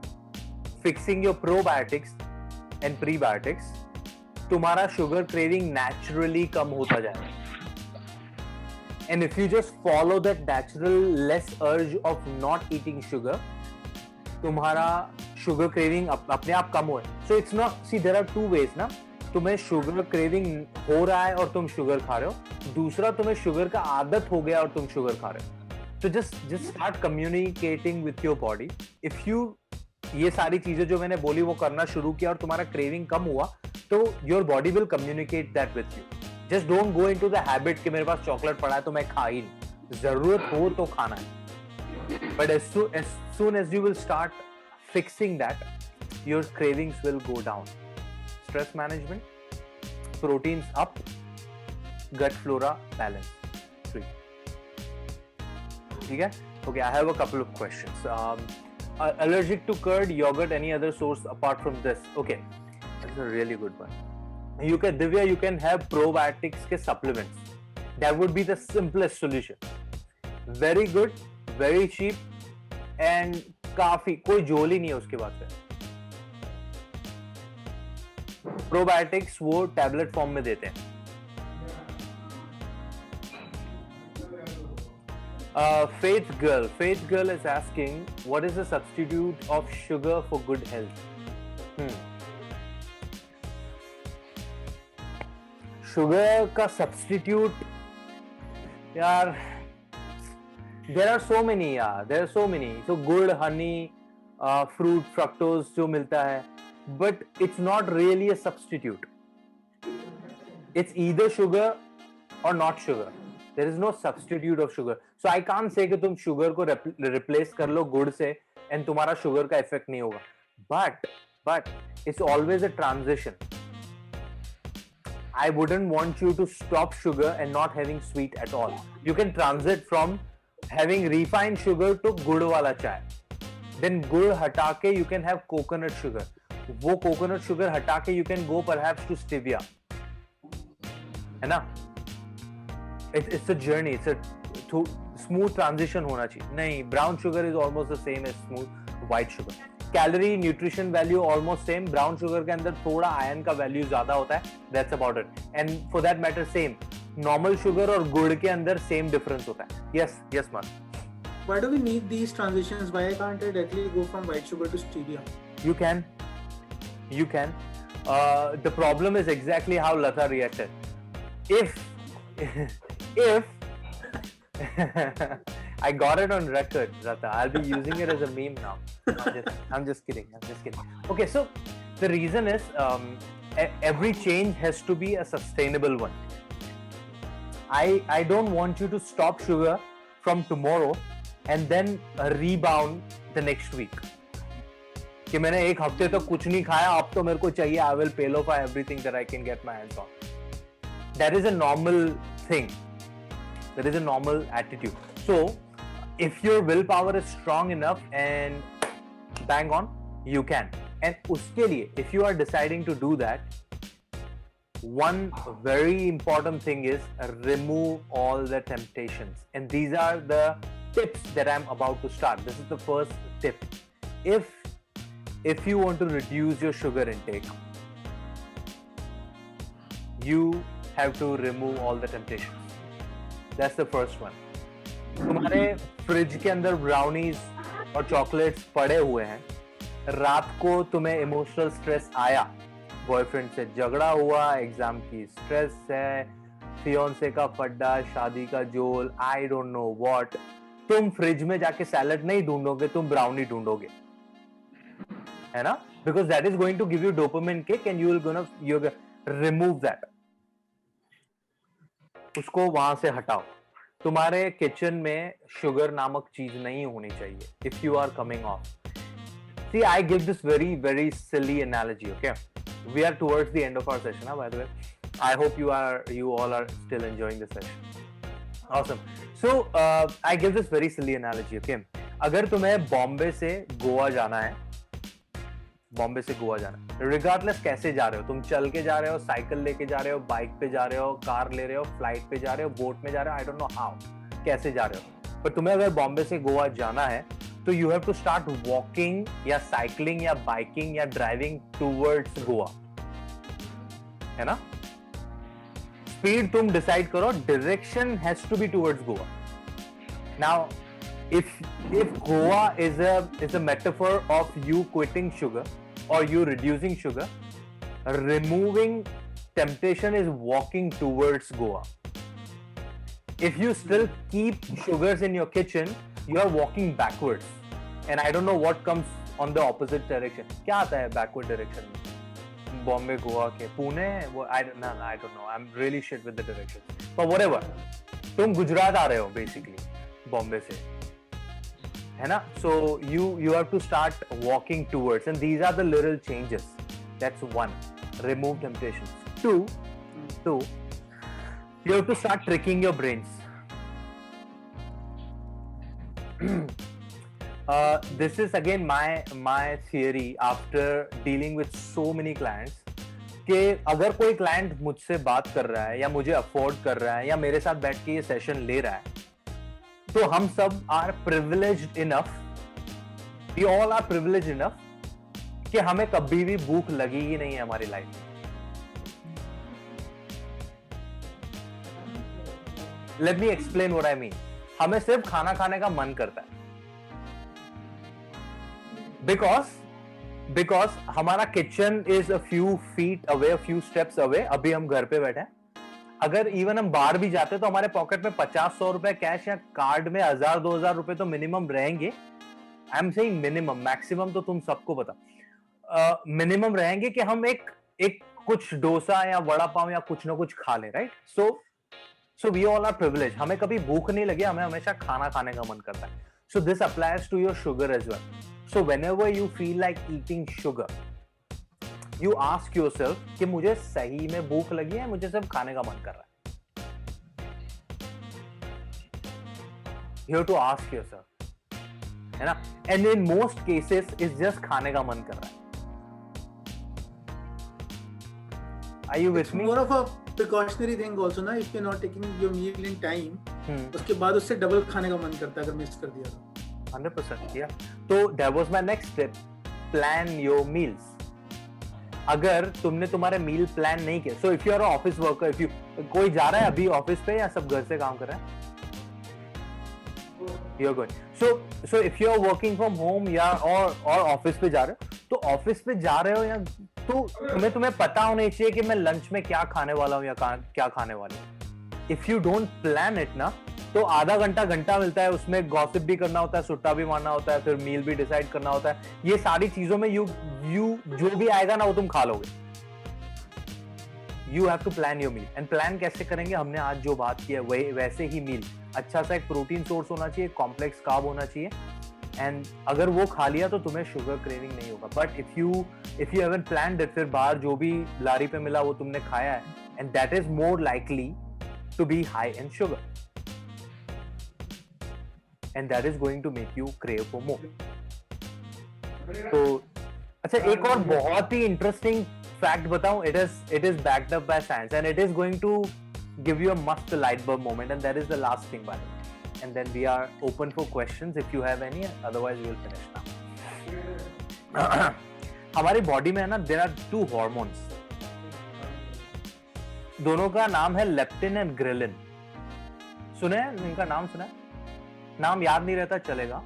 fixing your probiotics and prebiotics, तुम्हारा sugar craving naturally कम होता जाएगा. And if you just follow that natural less urge of not eating sugar, तुम्हारा sugar craving अपने आप कम हो. So it's not, see there are two ways ना. तुम्हें sugar craving हो रहा है और तुम शुगर खा रहे हो, दूसरा तुम्हें शुगर का आदत हो गया और तुम शुगर खा रहे हो. तो just start communicating with your body. If you ये सारी चीजें जो मैंने बोली वो करना शुरू किया और तुम्हारा क्रेविंग कम हुआ, तो your body will communicate that with you. Just don't go into the habit कि मेरे पास चॉकलेट पड़ा है तो मैं खा ही नहीं. जरूरत हो तो खाना है, but as soon as you will start fixing that, your cravings will go down. Stress management, proteins up, gut flora balance. 3. ठीक है? Okay, I have a couple of questions. Allergic to curd, yogurt, any other source apart from this? Okay, that's a really good one. Divya, you can have probiotics के supplements. That would be the simplest solution. Very good, very cheap, and काफी कोई झोल ही नहीं है उसके बाद से. Probiotics वो टैबलेट फॉर्म में देते हैं. Faith girl is asking, what is the substitute of sugar for good health? Sugar का substitute, यार, there are so many. So good, honey, fruit, fructose जो मिलता है. But it's not really a substitute. It's either sugar or not sugar. There is no substitute of sugar. So I can't say कि तुम sugar को replace कर लो गुड़ से and तुम्हारा sugar का effect नहीं होगा. But it's always a transition. I wouldn't want you to stop sugar and not having sweet at all. You can transit from having refined sugar to गुड़ वाला चाय. Then गुड़ हटा के you can have coconut sugar. वो coconut sugar हटा के you can go perhaps to stevia, है ना? It's a journey, it's a smooth transition होना चाहिए. नहीं, brown sugar is almost the same as smooth white sugar. Calorie nutrition value almost same. Brown sugar के अंदर थोड़ा आयरन का value ज्यादा होता है, that's about it. And for that matter same normal sugar और गुड़ के अंदर सेम डिफरेंस होता है. यस मत. Why do we need these transitions? Why can't I directly go from white sugar to stevia? You can. The problem is exactly how Latha reacted. If I got it on record, Latha, I'll be using it as a meme now. I'm just kidding. Okay, so the reason is every change has to be a sustainable one. I don't want you to stop sugar from tomorrow and then rebound the next week. कि मैंने एक हफ्ते तक कुछ नहीं खाया, अब तो मेरे को चाहिए, I will pay for everything that I can get my hands on. that is a normal thing. That is a normal attitude. So if your willpower is strong enough and bang on, you can. And uske liye, if you are deciding to do that, one very important thing is remove all the temptations. And these are the tips that I'm about to start. This is the first tip. If you want to reduce your sugar intake, you have to remove all the temptations. That's the first one. तुम्हारे fridge के अंदर brownies और chocolates पड़े हुए हैं, रात को तुम्हें इमोशनल स्ट्रेस आया, बॉयफ्रेंड से झगड़ा हुआ, एग्जाम की स्ट्रेस है, फियोंसे का फड्डा, शादी का जोल, आई डोंट नो व्हाट, तुम फ्रिज में जाके सैलेड नहीं ढूंढोगे, तुम ब्राउनी ढूंढोगे, है ना? Because that is going to give you dopamine kick and you will remove that. उसको वहां से हटाओ. तुम्हारे किचन में शुगर नामक चीज नहीं होनी चाहिए. If you are coming off, see, I give this very silly analogy. Okay, we are towards the end of our session, by the way. I hope you all are still enjoying the session. Awesome. So I give this very silly analogy. Okay, अगर तुम्हें बॉम्बे से गोवा जाना है, regardless कैसे जा रहे हो, तुम चल के जा रहे हो, साइकिल लेके जा रहे हो, बाइक पे जा रहे हो, कार ले रहे हो, फ्लाइट पे जा रहे हो, बोट में जा रहे हो, आई डोंट नो हाउ, कैसे जा रहे हो, पर तुम्हें अगर बॉम्बे से गोवा जाना है तो you have to start walking या साइकिलिंग या बाइकिंग या ड्राइविंग टूवर्ड्स गोवा, है ना? स्पीड तुम डिसाइड करो, direction has to be towards Goa. Now if Goa is a metaphor of you quitting sugar or you reducing sugar, removing temptation is walking towards Goa. If you still keep sugars in your kitchen, you are walking backwards. And I don't know what comes on the opposite direction. क्या आता है backward direction में? बॉम्बे, गोवा के, Pune, I don't know. I'm really shit with the directions. But whatever. तुम गुजरात आ रहे हो basically, Bombay से, है ना? So you have to start walking towards, and these are the little changes. That's one. Remove temptations. Two, you have to start tricking your brains. This is again my theory after dealing with so many clients, कि अगर कोई client मुझसे बात कर रहा है या मुझे अफोर्ड कर रहा है या मेरे साथ बैठ के ये सेशन ले रहा है, तो हम सब are privileged enough, we all are privileged enough कि हमें कभी भी भूख लगी ही नहीं है हमारी लाइफ में. Let me explain what I mean. हमें सिर्फ खाना खाने का मन करता है बिकॉज हमारा kitchen is a few feet away, a few steps away. अभी हम घर पे बैठे हैं, अगर इवन हम बाहर भी जाते तो हमारे पॉकेट में 50-100 रुपए कैश या कार्ड में 1000-2000 रुपए तो मिनिमम रहेंगे. I am saying minimum, maximum तो तुम सबको पता, मिनिमम रहेंगे कि हम एक कुछ डोसा या वड़ा पाव या कुछ ना कुछ खा ले, right? So we all are privilege. हमें कभी भूख नहीं लगी, हमें हमेशा खाना खाने का मन करता है. So this applies to your sugar as well. So whenever you feel like eating sugar, you ask yourself कि मुझे सही में भूख लगी है, मुझे सिर्फ खाने का मन कर रहा है. You have to ask yourself, है ना? And in most cases it's just खाने का मन कर रहा है. Are you with me? More of a precautionary thing also ना, if you're not taking your meal in time, उसके बाद उससे डबल खाने का मन करता है अगर मिस कर दिया तो. 100%. Yeah. तो that was my next tip. Plan your meals. अगर तुमने तुम्हारे मील प्लान नहीं किया, so if you are office worker, if you, कोई जा रहा है अभी ऑफिस पे या सब घर से काम कर रहा है? You are going. So if you are working from home या और ऑफिस पे जा रहे हो, तो ऑफिस पे जा रहे हो या तो तुम्हें पता होना चाहिए कि मैं लंच में क्या खाने वाला हूँ या क्या खाने वाली हूँ. If you don't plan it ना, तो आधा घंटा मिलता है, उसमें गॉसिप भी करना होता है, सुट्टा भी मारना होता है, फिर मील भी डिसाइड करना होता है. ये सारी चीजों में यू जो भी आएगा ना वो तुम खा लोगे. You have to plan your meal. And plan कैसे करेंगे? हमने आज जो बात की है वैसे ही मील. अच्छा सा एक प्रोटीन सोर्स होना चाहिए, कॉम्प्लेक्स कार्ब होना चाहिए, एंड अगर वो खा लिया तो तुम्हें शुगर क्रेविंग नहीं होगा. But if you haven't planned it, फिर बाहर जो भी लारी पे मिला वो तुमने खाया है, and that is more likely to be high in sugar, and that is going to make you crave for more. तो अच्छा, एक और बहुत ही इंटरेस्टिंग फैक्ट बताऊं. It is backed up by science and it is going to give you a must light bulb moment, and that is the last thing, by the way. And then we are open for questions if you have any, otherwise we will finish now. हमारी body में है ना, there are two hormones. दोनों का नाम है leptin and ghrelin. सुने हैं इनका नाम? सुना है? नाम याद नहीं रहता चलेगा,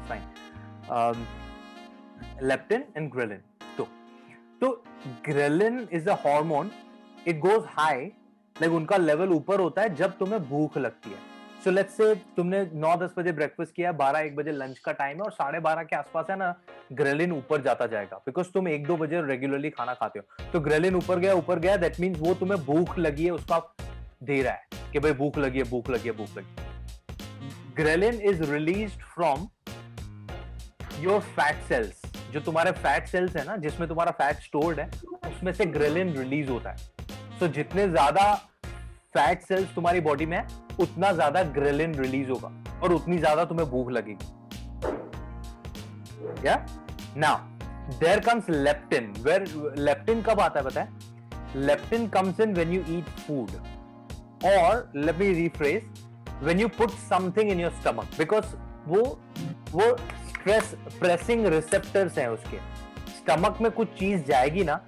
फाइन. Leptin and ghrelin. तो ghrelin is a hormone, it goes high, like उनका लेवल ऊपर होता है जब तुम्हें भूख लगती है. सो लेट्स से तुमने 9-10 बजे ब्रेकफास्ट किया, 12-1 बजे लंच का टाइम है और 12:30 के आसपास है ना, ग्रेलिन ऊपर जाता जाएगा, बिकॉज तुम 1-2 बजे रेगुलरली खाना खाते हो. तो ग्रेलिन ऊपर गया, दैट मीन्स वो तुम्हें भूख लगी है उसका दे रहा है कि भाई भूख लगी है. Ghrelin is released from your fat cells. जो तुम्हारे फैट सेल्स है ना, जिसमें तुम्हारा फैट स्टोर्ड है, उसमें से ग्रेलिन रिलीज होता है. तो जितने ज्यादा फैट सेल्स तुम्हारी बॉडी में है, उतना ज्यादा ग्रेलिन रिलीज होगा और उतनी ज्यादा तुम्हें भूख लगेगी. Now there comes leptin. Where leptin कब आता है पता है? Leptin comes in when you eat food, और let me rephrase, when you put something in your stomach, because वो स्ट्रेस प्रेसिंग रिसेप्टर्स हैं उसके. स्टमक में कुछ चीज जाएगी ना,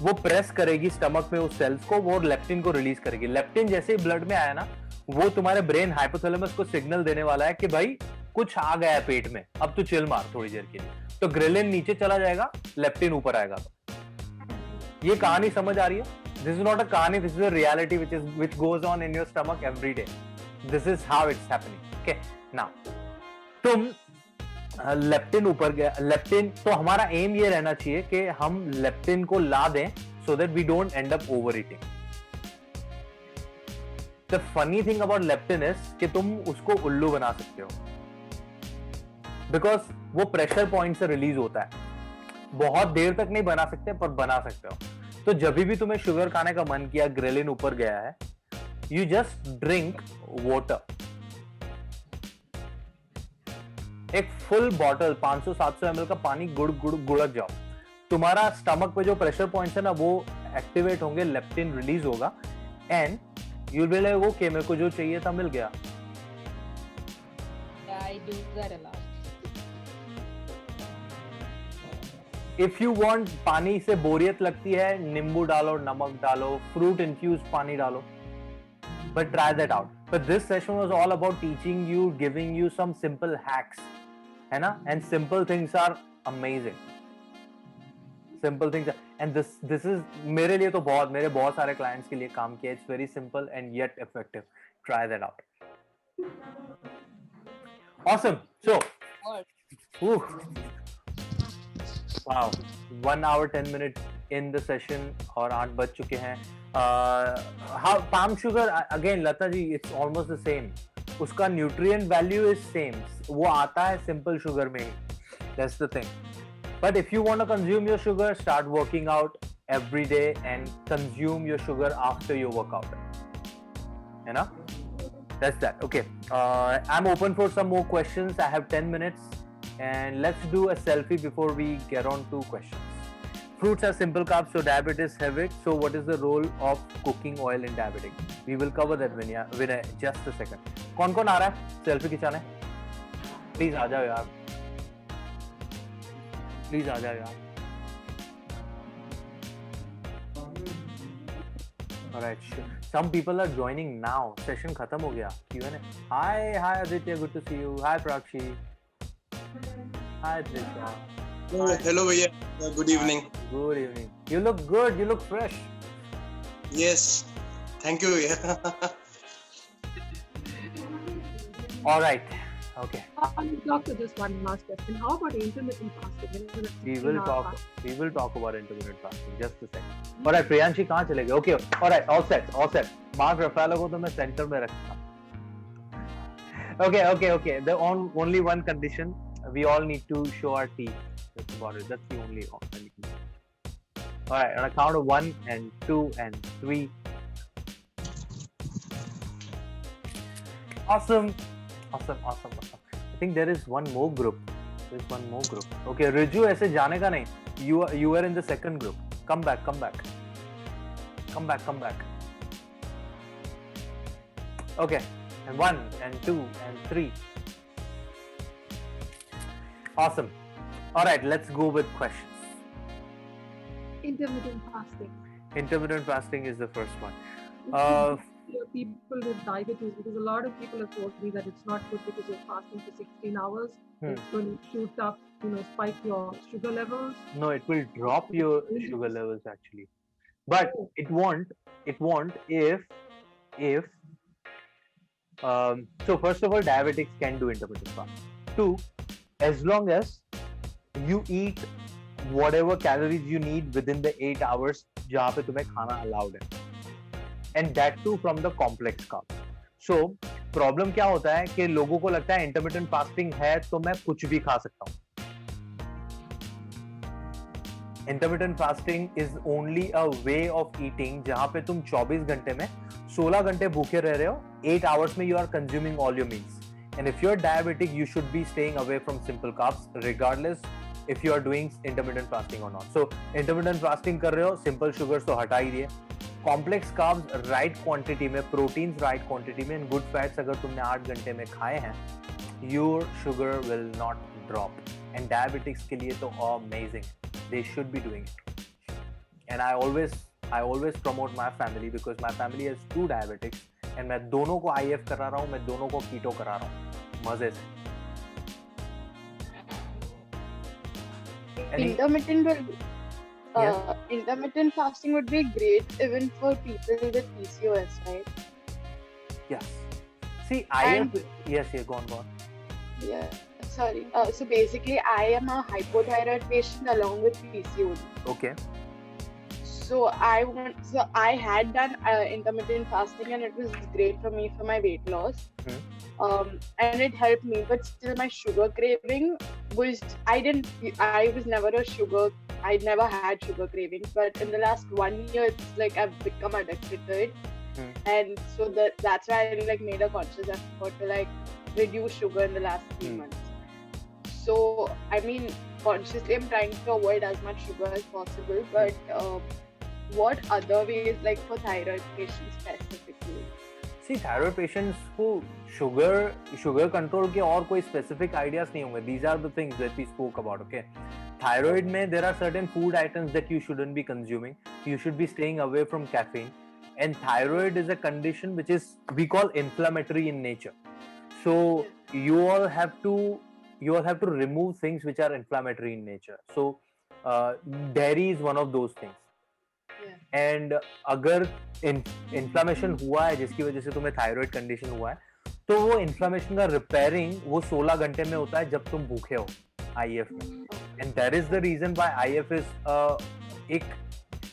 वो प्रेस करेगी स्टमक में उस सेल्स को, वो लेप्टिन को रिलीज करेगी. लेप्टिन जैसे ही ब्लड में आया ना, वो तुम्हारे ब्रेन हाइपोथैलेमस को सिग्नल देने वाला है कि भाई कुछ आ गया है पेट में, अब तू चिल मार थोड़ी देर के लिए. तो ग्रेलिन नीचे चला जाएगा, लेप्टिन ऊपर आएगा. तो ये कहानी समझ आ रही है? दिस इज नॉट अ कहानी, this is a reality which goes on in your stomach every day. This is how it's happening. Okay, now तुम लेप्टिन ऊपर गया, लेप्टिन, तो हमारा एम ये रहना चाहिए कि हम लेप्टिन को ला दें so that we don't end up overeating. The funny thing about leptin is कि तुम उसको उल्लू बना सकते हो, because वो प्रेशर पॉइंट से रिलीज होता है. बहुत देर तक नहीं बना सकते, पर बना सकते हो. तो जब भी तुम्हें शुगर खाने का मन किया, ग्रेलिन ऊपर गया है, you just drink water. एक फुल बॉटल 500-700 ml का पानी गुड़क जाओ. तुम्हारा स्टमक पे जो प्रेशर पॉइंट्स है ना, वो एक्टिवेट होंगे, लेप्टिन रिलीज होगा, and you will be okay, मेरे को जो चाहिए था मिल गया. I do that a lot. If you want, पानी से बोरियत लगती है, नींबू डालो, नमक डालो, फ्रूट इन्फ्यूज पानी डालो, but try that out. But this session was all about teaching you, giving you some simple hacks, है ना? And simple things are amazing. Simple things are, and this is मेरे लिए तो मेरे बहुत सारे clients के लिए काम किया. It's very simple and yet effective. Try that out. Awesome. So, wow, 1 hour 10 minutes in the session और 8 बज चुके हैं. How palm sugar again, Lata ji, it's almost the same. उसका nutrient value is same. वो आता है simple sugar में ही. That's the thing. But if you want to consume your sugar, start working out every day and consume your sugar after your workout. You know? That's that. Okay. I'm open for some more questions. I have 10 minutes. And let's do a selfie before we get on to questions. Fruits are simple carbs, so diabetes have it. So what is the role of cooking oil in diabetic? We will cover that Vinay, just a second. कौन आ रहा है selfie खिंचाने? Please आ जाओ यार. Please आ जाओ यार. Alright, sure. Some people are joining now. Session खत्म हो गया. Q&A. Hi Aditya, good to see you. Hi Prakshi. Hi Trisha. Hello भैया. Good evening. Good evening. You look good. You look fresh. Yes. Thank you भैया. All right. Okay. Doctor, just one last question. How about intermittent fasting? We will talk about intermittent fasting. Just a second. All right, Priyanshi कहाँ चले गए? Okay. All right. All set. Mark Rafaelo को तो मैं center में रखता. Okay. The only one condition. we all need to show our teeth. That's about it. That's the only option. All right, on a count of 1 and 2 and 3. Awesome. I think there is one more group. Okay, Riju, ऐसे जाने का नहीं. You were in the second group. Come back. Okay, and 1 and 2 and 3. Awesome. All right, let's go with questions. Intermittent fasting. Intermittent fasting is the first one. People with diabetes, because a lot of people have told me that it's not good because you're fasting for 16 hours. It's going to shoot up, spike your sugar levels. No, it will drop your sugar levels actually, but it won't if so first of all, diabetics can do intermittent fasting. 2, as long as you eat whatever calories you need within the 8 hours जहाँ पे तुम्हें खाना allowed है, and that too from the complex carbs. So problem क्या होता है कि लोगों को लगता है intermittent fasting है तो मैं कुछ भी खा सकता हूँ. Intermittent fasting is only a way of eating जहाँ पे तुम 24 घंटे में 16 घंटे भूखे रह रहे हो, 8 hours में you are consuming all your meals. And if you're diabetic, you should be staying away from simple carbs regardless if you are doing intermittent fasting or not. So intermittent fasting कर रहे हो, simple sugars तो हटा ही दिए. Complex carbs right quantity में, proteins right quantity में, and good fats अगर तुमने 8 घंटे में खाए हैं, your sugar will not drop. And diabetics के लिए तो amazing. They should be doing it. And I always promote my family because my family has 2 diabetics and मैं दोनों को IF करा रहा हूँ, मैं दोनों को कीटो करा रहा हूँ, मजे से. Intermittent fasting would be great even for people with PCOS, right? Yes. See, IF. Yes, go on. Yeah. Sorry. So basically, I am a hypothyroid patient along with PCOD. Okay. So I had done intermittent fasting and it was great for me for my weight loss. And it helped me, but still my sugar craving was, I'd never had sugar cravings, but in the last 1 year, it's like I've become addicted to it. And so that's why I made a conscious effort to reduce sugar in the last 3 months. So, I mean, consciously I'm trying to avoid as much sugar as possible, but what other ways, for thyroid patients specifically? See, thyroid patients who sugar control के और कोई specific ideas नहीं होंगे. These are the things that we spoke about, okay? Thyroid में there are certain food items that you shouldn't be consuming. You should be staying away from caffeine. And thyroid is a condition which is, we call inflammatory in nature. So you all have to remove things which are inflammatory in nature. So dairy is one of those things. And अगर inflammation हुआ है जिसकी वजह से तुम्हें thyroid condition हुआ है, तो वो inflammation का repairing वो 16 घंटे में होता है जब तुम भूखे हो IF में. And that is the reason why IF is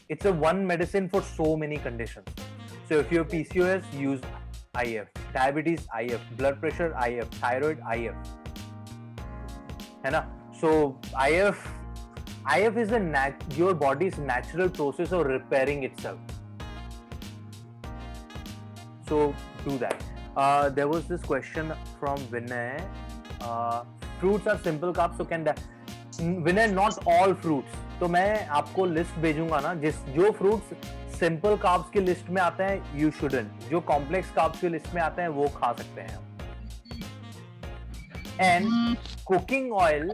it's a one medicine for so many conditions. So if you have PCOS, use IF. Diabetes, IF. Blood pressure, IF. Thyroid, IF. है ना? So IF is your body's natural process of repairing itself. So do that. There was this question from Vinay. Fruits are simple carbs, so can Vinay, not all fruits. तो मैं आपको list भेजूंगा ना, जो fruits simple carbs की list में आते हैं यू शुडंट, जो कॉम्प्लेक्स कार्ब्स की लिस्ट में आते हैं वो खा सकते हैं. एंड कुकिंग ऑयल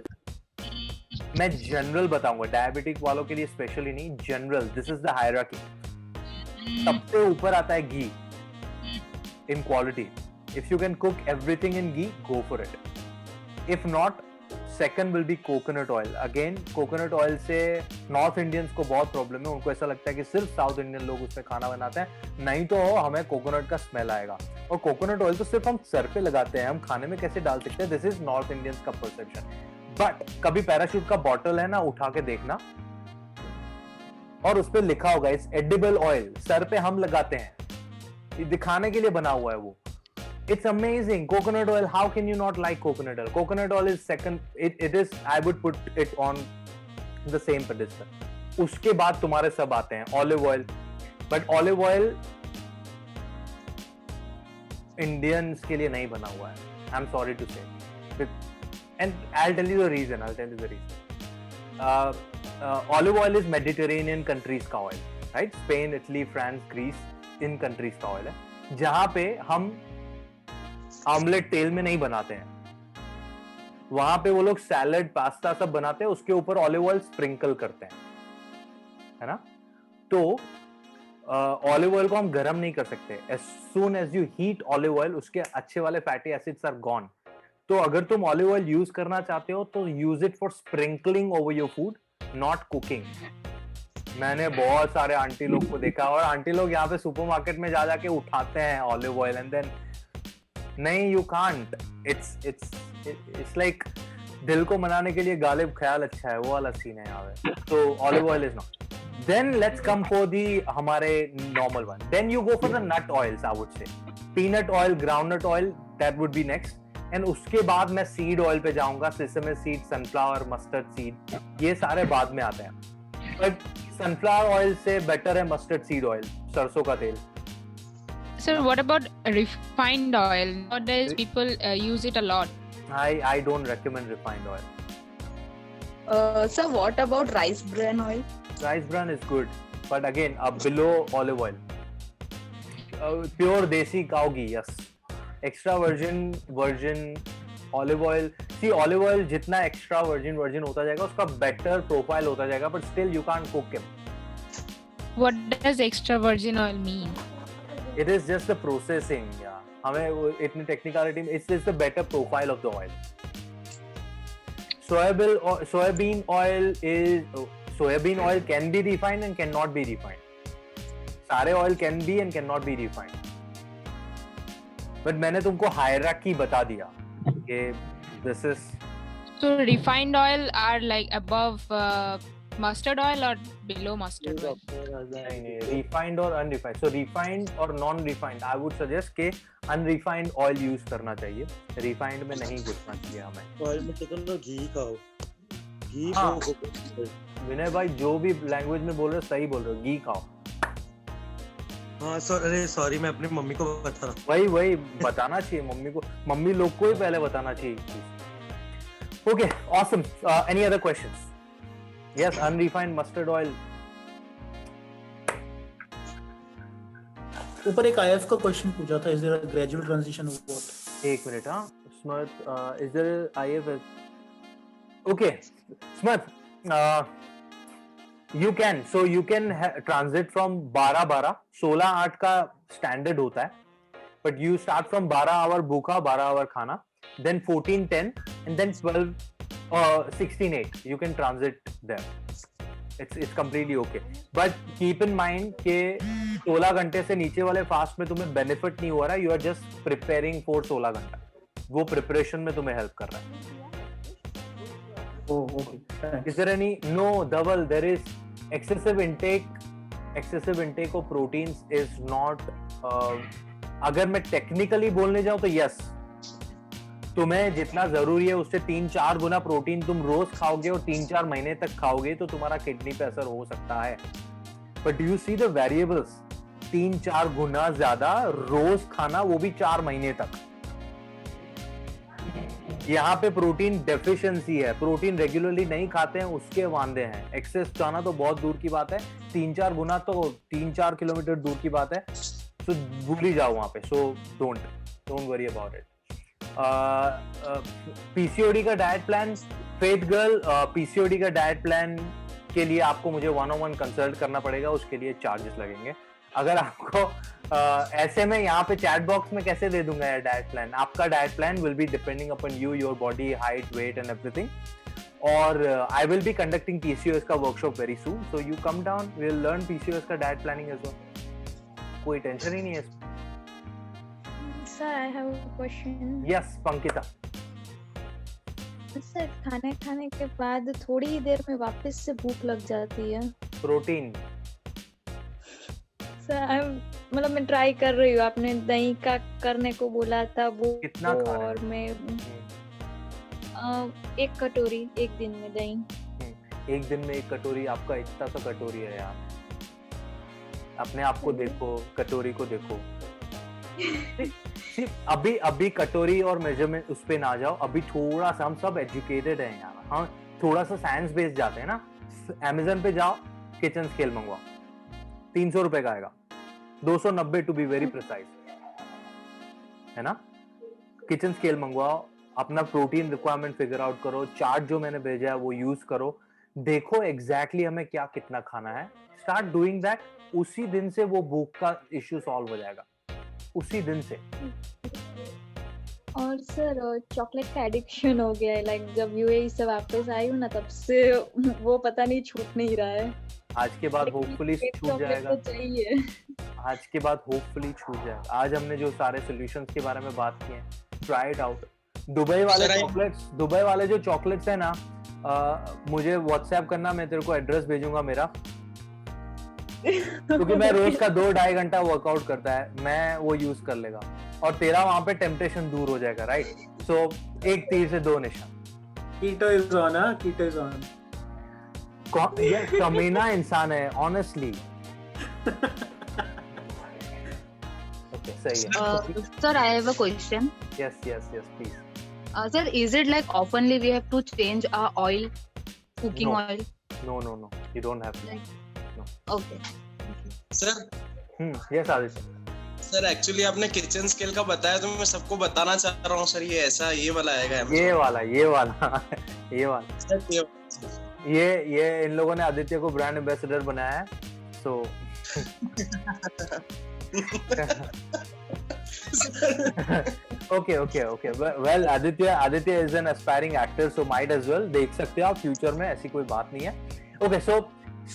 मैं जनरल बताऊंगा, डायबिटिक वालों के लिए स्पेशली नहीं, general. This is the hierarchy. सबसे ऊपर आता है घी in quality. If you can cook everything in ghee, go for it. If not, second will be coconut oil. Again coconut oil से नॉर्थ इंडियंस को बहुत प्रॉब्लम है. उनको ऐसा लगता है कि सिर्फ साउथ इंडियन लोग उसमें खाना बनाते हैं, नहीं तो हमें कोकोनट का स्मेल आएगा. और कोकोनट ऑयल तो सिर्फ हम सर पे लगाते हैं, हम खाने में कैसे डाल सकते हैं? दिस इज नॉर्थ इंडियंस का परसेप्शन. बट कभी पैराशूट का बॉटल है ना, उठा के देखना और उस पर लिखा होगा इट्स एडिबल ऑयल. सर पे हम लगाते हैं, दिखाने के लिए बना हुआ है वो. It's amazing. Coconut oil, how can you not like coconut oil? Coconut oil is second, it is, I would put it on the same pedestal. उसके बाद तुम्हारे सब आते हैं, olive oil. But olive oil Indians के लिए नहीं बना हुआ है. I'm sorry to say. And I'll tell you the reason. Olive oil is Mediterranean countries का oil, right? Spain, Italy, France, Greece, इन countries का oil है. जहाँ पे हम ऑमलेट तेल में नहीं बनाते हैं, वहां पे वो लोग सैलड, पास्ता सब बनाते हैं, उसके ऊपर ऑलिव ऑयल स्प्रिंकल करते हैं, है ना? तो ऑलिव ऑयल को हम गर्म नहीं कर सकते. As soon as you heat olive oil, उसके अच्छे वाले फैटी एसिड्स आर गॉन. तो अगर तुम ऑलिव ऑयल यूज करना चाहते हो तो use it for sprinkling over your food, not cooking. मैंने बहुत सारे आंटी लोग को देखा, और आंटी लोग यहाँ पे सुपरमार्केट में जा जाके उठाते हैं ऑलिव ऑयल एंड देन, नहीं, यू कांट. इट्स लाइक दिल को मनाने के लिए गालिब ख्याल अच्छा है, वो वाला सीन है यहाँ पे. तो olive oil is not. Then let's come for the हमारे normal one. Then you go for the nut oils, I would say. Peanut oil, groundnut oil, that would be next. And उसके बाद मैं seed oil पे जाऊंगा. Sesame seed, sunflower, mustard seed. ये सारे बाद में आते हैं. But sunflower oil से better है mustard seed oil, सरसों का तेल. Sir, what about refined oil? Nowadays people use it a lot. I don't recommend refined oil. Sir, what about rice bran oil? Rice bran is good, but again, below olive oil. Pure desi cow ghee, yes. Extra virgin olive oil. See, olive oil जितना extra virgin होता जाएगा, उसका better profile होता जाएगा, but still you can't cook him. What does extra virgin oil mean? It is just the processing, yeah. हमें इतनी technicality में, it's just the better profile of the oil. Soybean oil can be refined and cannot be refined. सारे oil can be and cannot be refined. But मैंने तुमको hierarchy बता दिया कि this is. So refined oil are like above mustard oil or below mustard oil? नहीं, refined or unrefined. So refined or non-refined, I would suggest कि unrefined oil use करना चाहिए. Refined में नहीं घुसना चाहिए हमें. Oil में तो घी खाओ. घी हाँ. विनय भाई जो भी लैंग्वेज में बोल रहे हो सही बोल रहे हो, घी खाओ. हाँ सॉरी मैं अपनी मम्मी को बता रहा हूँ. वही बताना चाहिए मम्मी को, मम्मी लोग को ही पहले बताना चाहिए. Okay, awesome. Any other questions? Yes, unrefined mustard oil. ऊपर एक IF का क्वेश्चन पूछा था, is there a gradual transition of what? एक मिनट, हाँ स्मृत, is there IF? Okay, Smart, you can transit from 12-12, 16-8 का standard होता है, but you start from 12 hour भूखा, 12 hour खाना, then 14-10 and then 16-8 you can transit there. It's completely okay, but keep in mind कि 16 घंटे से नीचे वाले फास्ट में तुम्हें benefit नहीं हो रहा, you are just preparing for 16 घंटा, वो preparation में तुम्हें help कर रहा है. Oh, okay. Thanks. Is there any? No, Dhaval, there is excessive intake of proteins is not. अगर मैं technically बोलने जाऊँ तो yes, तुम्हें जितना जरूरी है उससे 3-4 गुना प्रोटीन तुम रोज खाओगे और 3-4 महीने तक खाओगे तो तुम्हारा किडनी पे असर हो सकता है. But do you see the variables? 3-4 गुना ज्यादा रोज खाना, वो भी 4 महीने तक. यहाँ पे प्रोटीन डेफिशिएंसी है, प्रोटीन रेगुलरली नहीं खाते हैं, उसके वांदे हैं. एक्सेस जाना तो बहुत दूर की बात है, 3-4 गुना तो 3-4 किलोमीटर दूर की बात है, तो भूल ही जाओ वहां पे. So don't worry about it. PCOD का diet plan, faith girl, PCOD का डाइट प्लान के लिए आपको मुझे 1-on-1 कंसल्ट करना पड़ेगा, उसके लिए चार्जेस लगेंगे. अगर आपको ऐसे में यहाँ पे चैट बॉक्स में कैसे दे दूंगा यार डाइट प्लान. आपका diet plan will be depending upon you, your body, height, weight and everything. और I will be conducting PCOS का workshop very soon, so you come down, we will learn PCOS का diet planning as well. कोई tension ही नहीं है. Sir I have a question. Yes Pankita. Sir खाने के बाद थोड़ी ही देर में वापस से भूख लग जाती है. प्रोटीन मतलब मैं ट्राई कर रही हूँ. आपने दही का करने को बोला था वो कितना खाना है? और मैं 1 कटोरी एक दिन में दही. एक दिन में 1 कटोरी. आपका इतना सा कटोरी है यार. अपने आप को देखो, कटोरी को देखो. सिर्फ अभी कटोरी और मेजरमेंट उस पे ना जाओ. अभी थोड़ा सा, हम सब एजुकेटेड हैं यार. हाँ, थोड़ा सा साइंस बेस्ड जाते हैं ना. Amazon पे जाओ, किचन स्केल मंगवाओ. 300 रुपए का आएगा. 290 टू बी वेरी प्रिसाइज, है ना. किचन स्केल मंगवाओ, अपना प्रोटीन रिक्वायरमेंट फिगर आउट करो. चार्ट जो मैंने भेजा है वो यूज करो. देखो एग्जैक्टली हमें क्या कितना खाना है. Start doing that. उसी दिन से वो भूख का इश्यू सॉल्व हो जाएगा. उसी दिन से. और सर चॉकलेट का एडिक्शन हो गया है. लाइक जब यूएई से वापस आई हूँ ना, तब से वो पता नहीं छूट नहीं रहा है. आज के बाद होपफुली छूट जाएगा. तो चाहिए. आज के बाद होपफुली छूट जाएगा. आज हमने जो सारे सॉल्यूशंस के बारे में बात की है, ट्राई इट आउट. दुबई वाले जो चॉकलेट्स है ना, मुझे व्हाट्सएप करना. मैं तेरे को एड्रेस भेजूंगा मेरा, क्योंकि मैं रोज का 2-2.5 घंटा वर्कआउट करता है. मैं वो यूज कर लेगा और तेरा वहां पे टेम्पटेशन दूर हो जाएगा. राइट. सो एक तीर से 2 निशान. Keto is on. Keto is on. ये कमीना इंसान है ऑनेस्टली. ओके, सही है. Sir, I have a question. Yes, please. Sir, is it like oftenly we have to change our oil, cooking No. oil? No. You don't have to. No. Okay. Sir Yes, Aditya. Sir actually आपने kitchen scale का बताया तो मैं सबको बताना चाह रहा हूँ सर. ये ऐसा ये वाला आएगा. ये वाला ये इन लोगों ने आदित्य को ब्रांड एम्बेसडर बनाया है. सो okay. Well, Aditya is an aspiring actor, so might as well. देख सकते हो आप फ्यूचर में. ऐसी कोई बात नहीं है. Okay, so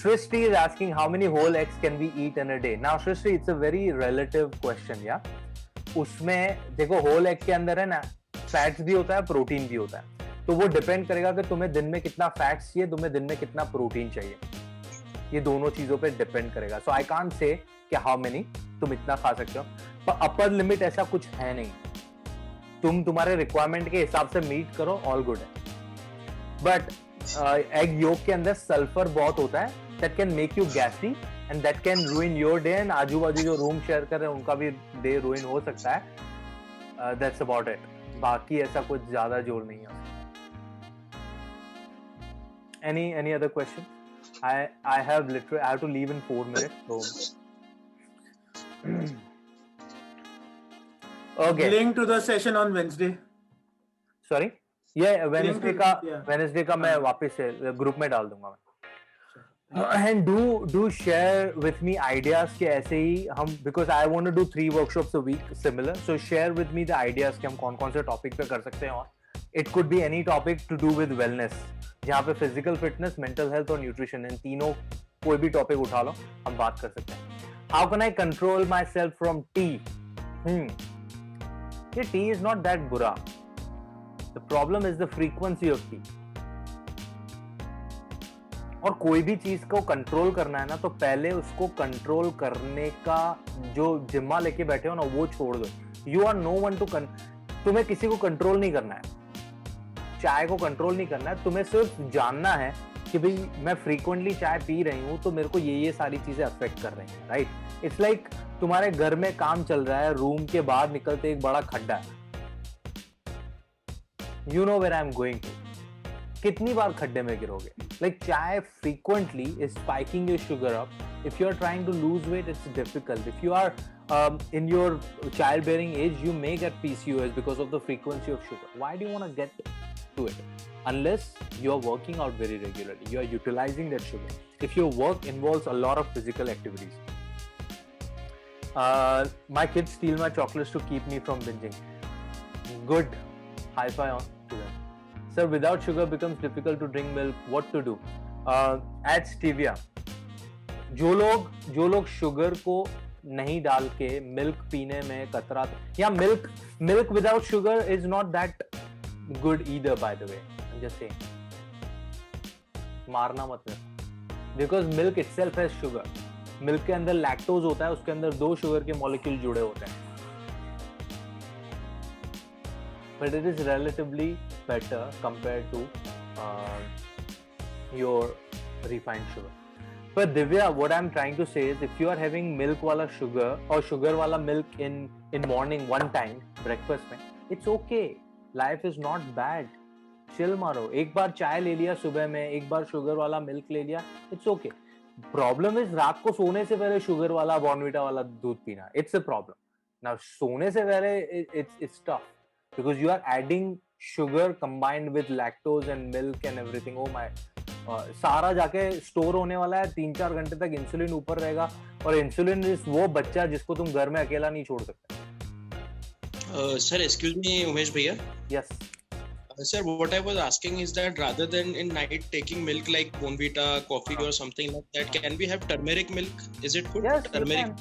Shrishti is asking how many whole eggs can we eat in a day. Now Shrishti, it's a very relative question, yeah. उसमें देखो, होल एग के अंदर है ना, फैट्स भी होता है, प्रोटीन भी होता है. तो वो डिपेंड करेगा कि तुम्हें दिन में कितना फैट्स चाहिए, तुम्हें दिन में कितना प्रोटीन चाहिए. ये दोनों चीजों पे डिपेंड करेगा. सो आई कांट से कि हाउ मेनी तुम इतना खा सकते हो. पर अपर लिमिट ऐसा कुछ है नहीं. तुम तुम्हारे रिक्वायरमेंट के हिसाब से मीट करो, ऑल गुड है. बट एग योक के अंदर सल्फर बहुत होता है. That can make you gassy and that can ruin your day. And आजू बाजू जो रूम शेयर कर रहे हैं उनका भी डे रूइन हो सकता है. That's about it. बाकी ऐसा कुछ ज्यादा जोर नहीं है. Any other question? I have to leave in 4 minutes. So okay. Link to the session on Wednesday. Sorry? Yeah, Wednesday का मैं वापस से ग्रुप में डाल दूंगा मैं. And do share with me ideas कि ऐसे ही हम, because I want to do 3 workshops a week similar. So share with me the ideas कि हम कौन-कौन से टॉपिक पे कर सकते हैं. और it could be any topic to do with wellness, जहाँ पे फिजिकल फिटनेस, मेंटल हेल्थ और न्यूट्रिशन, इन तीनों कोई भी टॉपिक उठा लो, हम बात कर सकते हैं. How can I control my self from T. ये टी इज नॉट दैट बुरा. The problem is the frequency of T. और कोई भी चीज को कंट्रोल करना है ना, तो पहले उसको कंट्रोल करने का जो जिम्मा लेके बैठे हो ना, वो छोड़ दो. You are no one to तुम्हें किसी को कंट्रोल नहीं करना है. चाय को कंट्रोल नहीं करना है. तुम्हें सिर्फ जानना है कि भाई मैं फ्रीक्वेंटली चाय पी रही हूँ तो मेरे को ये सारी चीजें अफेक्ट कर रही हैं. राइट. इट्स लाइक तुम्हारे घर में काम चल रहा है, रूम के बाहर निकलते एक बड़ा खड्डा है. You know where I am going to. कितनी बार खड्डे में गिरोगे. Like chai frequently is spiking your sugar up. if you are trying to lose weight, it's difficult. If you are in your childbearing age, you may get PCOS because of the frequency of sugar. Why do you want to get to it? Unless you are working out very regularly, you are utilizing that sugar. If your work involves a lot of physical activities. My kids steal my chocolates to keep me from binging. Good. High five on to them. Sir, without sugar becomes difficult to drink milk. What to do? Add stevia. जो लोग sugar को नहीं डाल के milk पीने में कतरा, या milk without sugar is not that good either, by the way. I am just saying, मारना मत मेरे, because milk itself has sugar. Milk के अंदर लैक्टोज होता है, उसके अंदर 2 शुगर के मॉलिक्यूल जुड़े होते हैं, but it is relatively better compared to your refined sugar. But Divya, what I'm trying to say is if you are having milk wala sugar or sugar wala milk in morning one time breakfast में, it's okay. Life is not bad. Chill मारो, एक बार चाय ले लिया सुबह में, एक बार sugar वाला मिल्क ले लिया, it's okay. Problem is रात को सोने से पहले शुगर वाला बॉर्नविटा वाला दूध पीना, it's a problem. Now सोने से पहले it's tough because you are adding sugar combined with lactose and milk and everything. Oh my, सारा जाके स्टोर होने वाला है, 3-4 घंटे तक इंसुलिन ऊपर रहेगा, और इंसुलिन इज वो बच्चा जिसको तुम घर में अकेला नहीं छोड़ सकते. Sir, excuse me, Umesh bhaiya. Yes. Sir, what I was asking is that rather than in night taking milk like Bonvita, coffee or something like that, can we have turmeric milk? Is it good? Yes, Turmeric.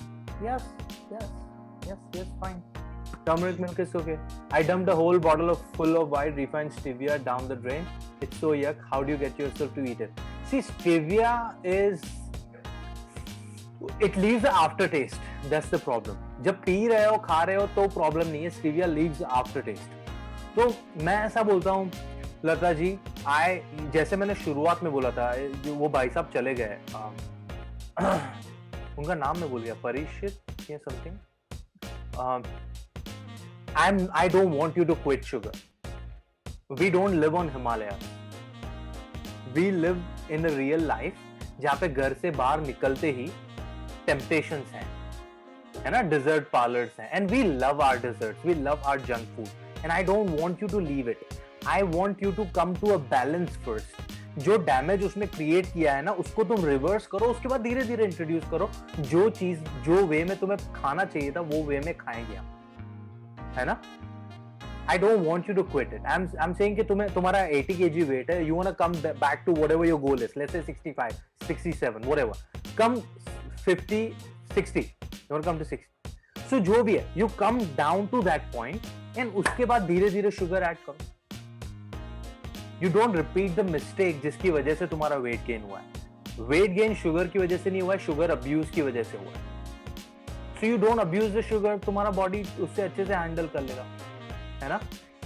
Yes, fine. Turmeric milk is okay. I dumped a whole bottle full of white refined stevia down the drain. It's so yuck. How do you get yourself to eat it? See, stevia it leaves the aftertaste. That's the problem. जब P रहे हो, खा रहे हो तो problem नहीं है. Stevia leaves the aftertaste. तो मैं ऐसा बोलता हूँ लता जी, जैसे मैंने शुरुआत में बोला था, वो भाई साहब चले गए, उनका नाम मैं भूल गया, परिचित या something. I don't want you to quit sugar. We don't live on Himalayas. We live in a real life जहाँ पे घर से बाहर निकलते ही temptations हैं, है ना, dessert parlors हैं, and we love our desserts, we love our junk food, and I don't want you to leave it. I want you to come to a balance first. जो डैमेज उसने create किया है ना, उसको तुम reverse करो, उसके बाद धीरे धीरे इंट्रोड्यूस करो जो चीज जो वे में तुम्हें खाना चाहिए था वो वे में खाएंगे हम, है ना. I don't want you to quit it. I'm saying कि तुम्हारा 80 kg weight है, you wanna come back to whatever your goal is. Let's say 65, 67, whatever. Come 50, 60. You wanna come to 60. So जो भी है, you come down to that point and उसके बाद धीरे धीरे sugar add करो. You don't repeat the mistake जिसकी वजह से तुम्हारा weight gain हुआ है. Weight gain sugar की वजह से नहीं हुआ है, sugar abuse की वजह से हुआ है. So you don't abuse the sugar, तुम्हारा body उससे अच्छे से handle कर लेगा, है ना.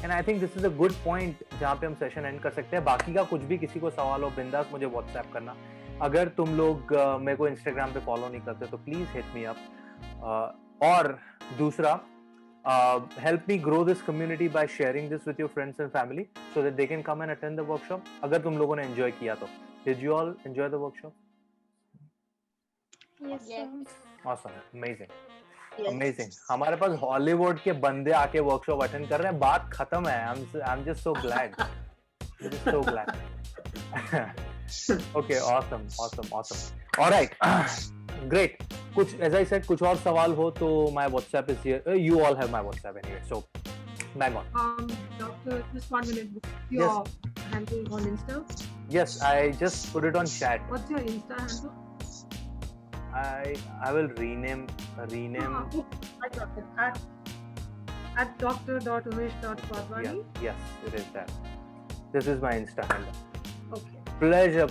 And I think this is a good point जहाँ पे हम सेशन एंड कर सकते हैं. बाकी का कुछ भी किसी को सवाल हो, बिंदास मुझे व्हाट्सएप करना. अगर तुम लोग मेरे को इंस्टाग्राम पे फॉलो नहीं करते तो प्लीज हिट मी अप. और दूसरा, help me grow this community by sharing this with your friends and family so that they can come and attend the workshop. अगर तुम लोगों ने enjoy किया तो. Did you all enjoy the workshop? Yes, sir. Awesome, amazing. Amazing. हमारे पास Hollywood के बंदे आके वर्कशॉप अटेंड कर रहे हैं. बात खत्म है. I'm just so glad. Just so glad. Okay, awesome. All right. Great. कुछ, as I said, कुछ और सवाल हो तो my WhatsApp is here. You all have my WhatsApp anyway, so bang on. Doctor, just 1 minute. Your handle on Insta? Yes, I just put it on chat. What's your Insta handle? I will rename. I got it. At dr.umesh.Wadhwani. Yes, it is that. This is my Insta handle. Okay. Pleasure.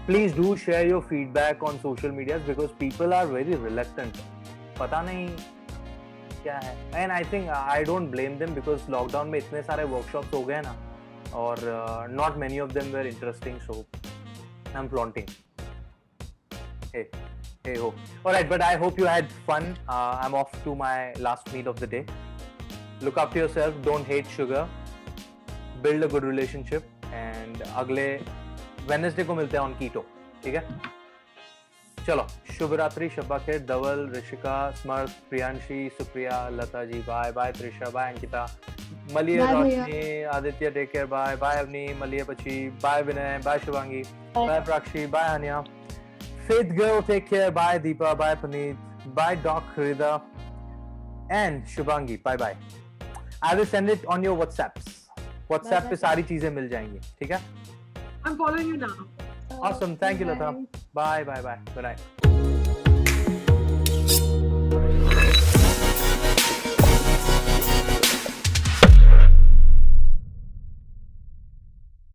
Please do share your feedback on social media because people are very reluctant. पता नहीं क्या है. And I think I don't blame them because lockdown में इतने सारे workshops हो गए ना, और not many of them were interesting, so I'm flaunting. Hey ho. Alright, but I hope you had fun. I'm off to my last meal of the day. Look after yourself, don't hate sugar, build a good relationship, and अगले Wednesday को मिलते हैं on keto, ठीक है. चलो, शुभ रात्रि, शब्बा खैर. धवल, ऋषिका, स्मर्थ, प्रियांशी, सुप्रिया, लता जी, बाय, त्रिशा, बाय, अंकिता, मलिए, Roshni, Aditya, take care, bye, Avni, मलिए पची, bye, Vinay, bye, Shivangi, bye, Prakshi, bye, Haniya, Faith girl, take care. Bye, Deepa. Bye, Puneet. Bye, Doc Rida. And Shubhangi. Bye. I will send it on your WhatsApps. WhatsApp पे सारी चीजें मिल जाएंगी, ठीक है? I'm following you now. Awesome. Thank you, Lata. Bye. Good night.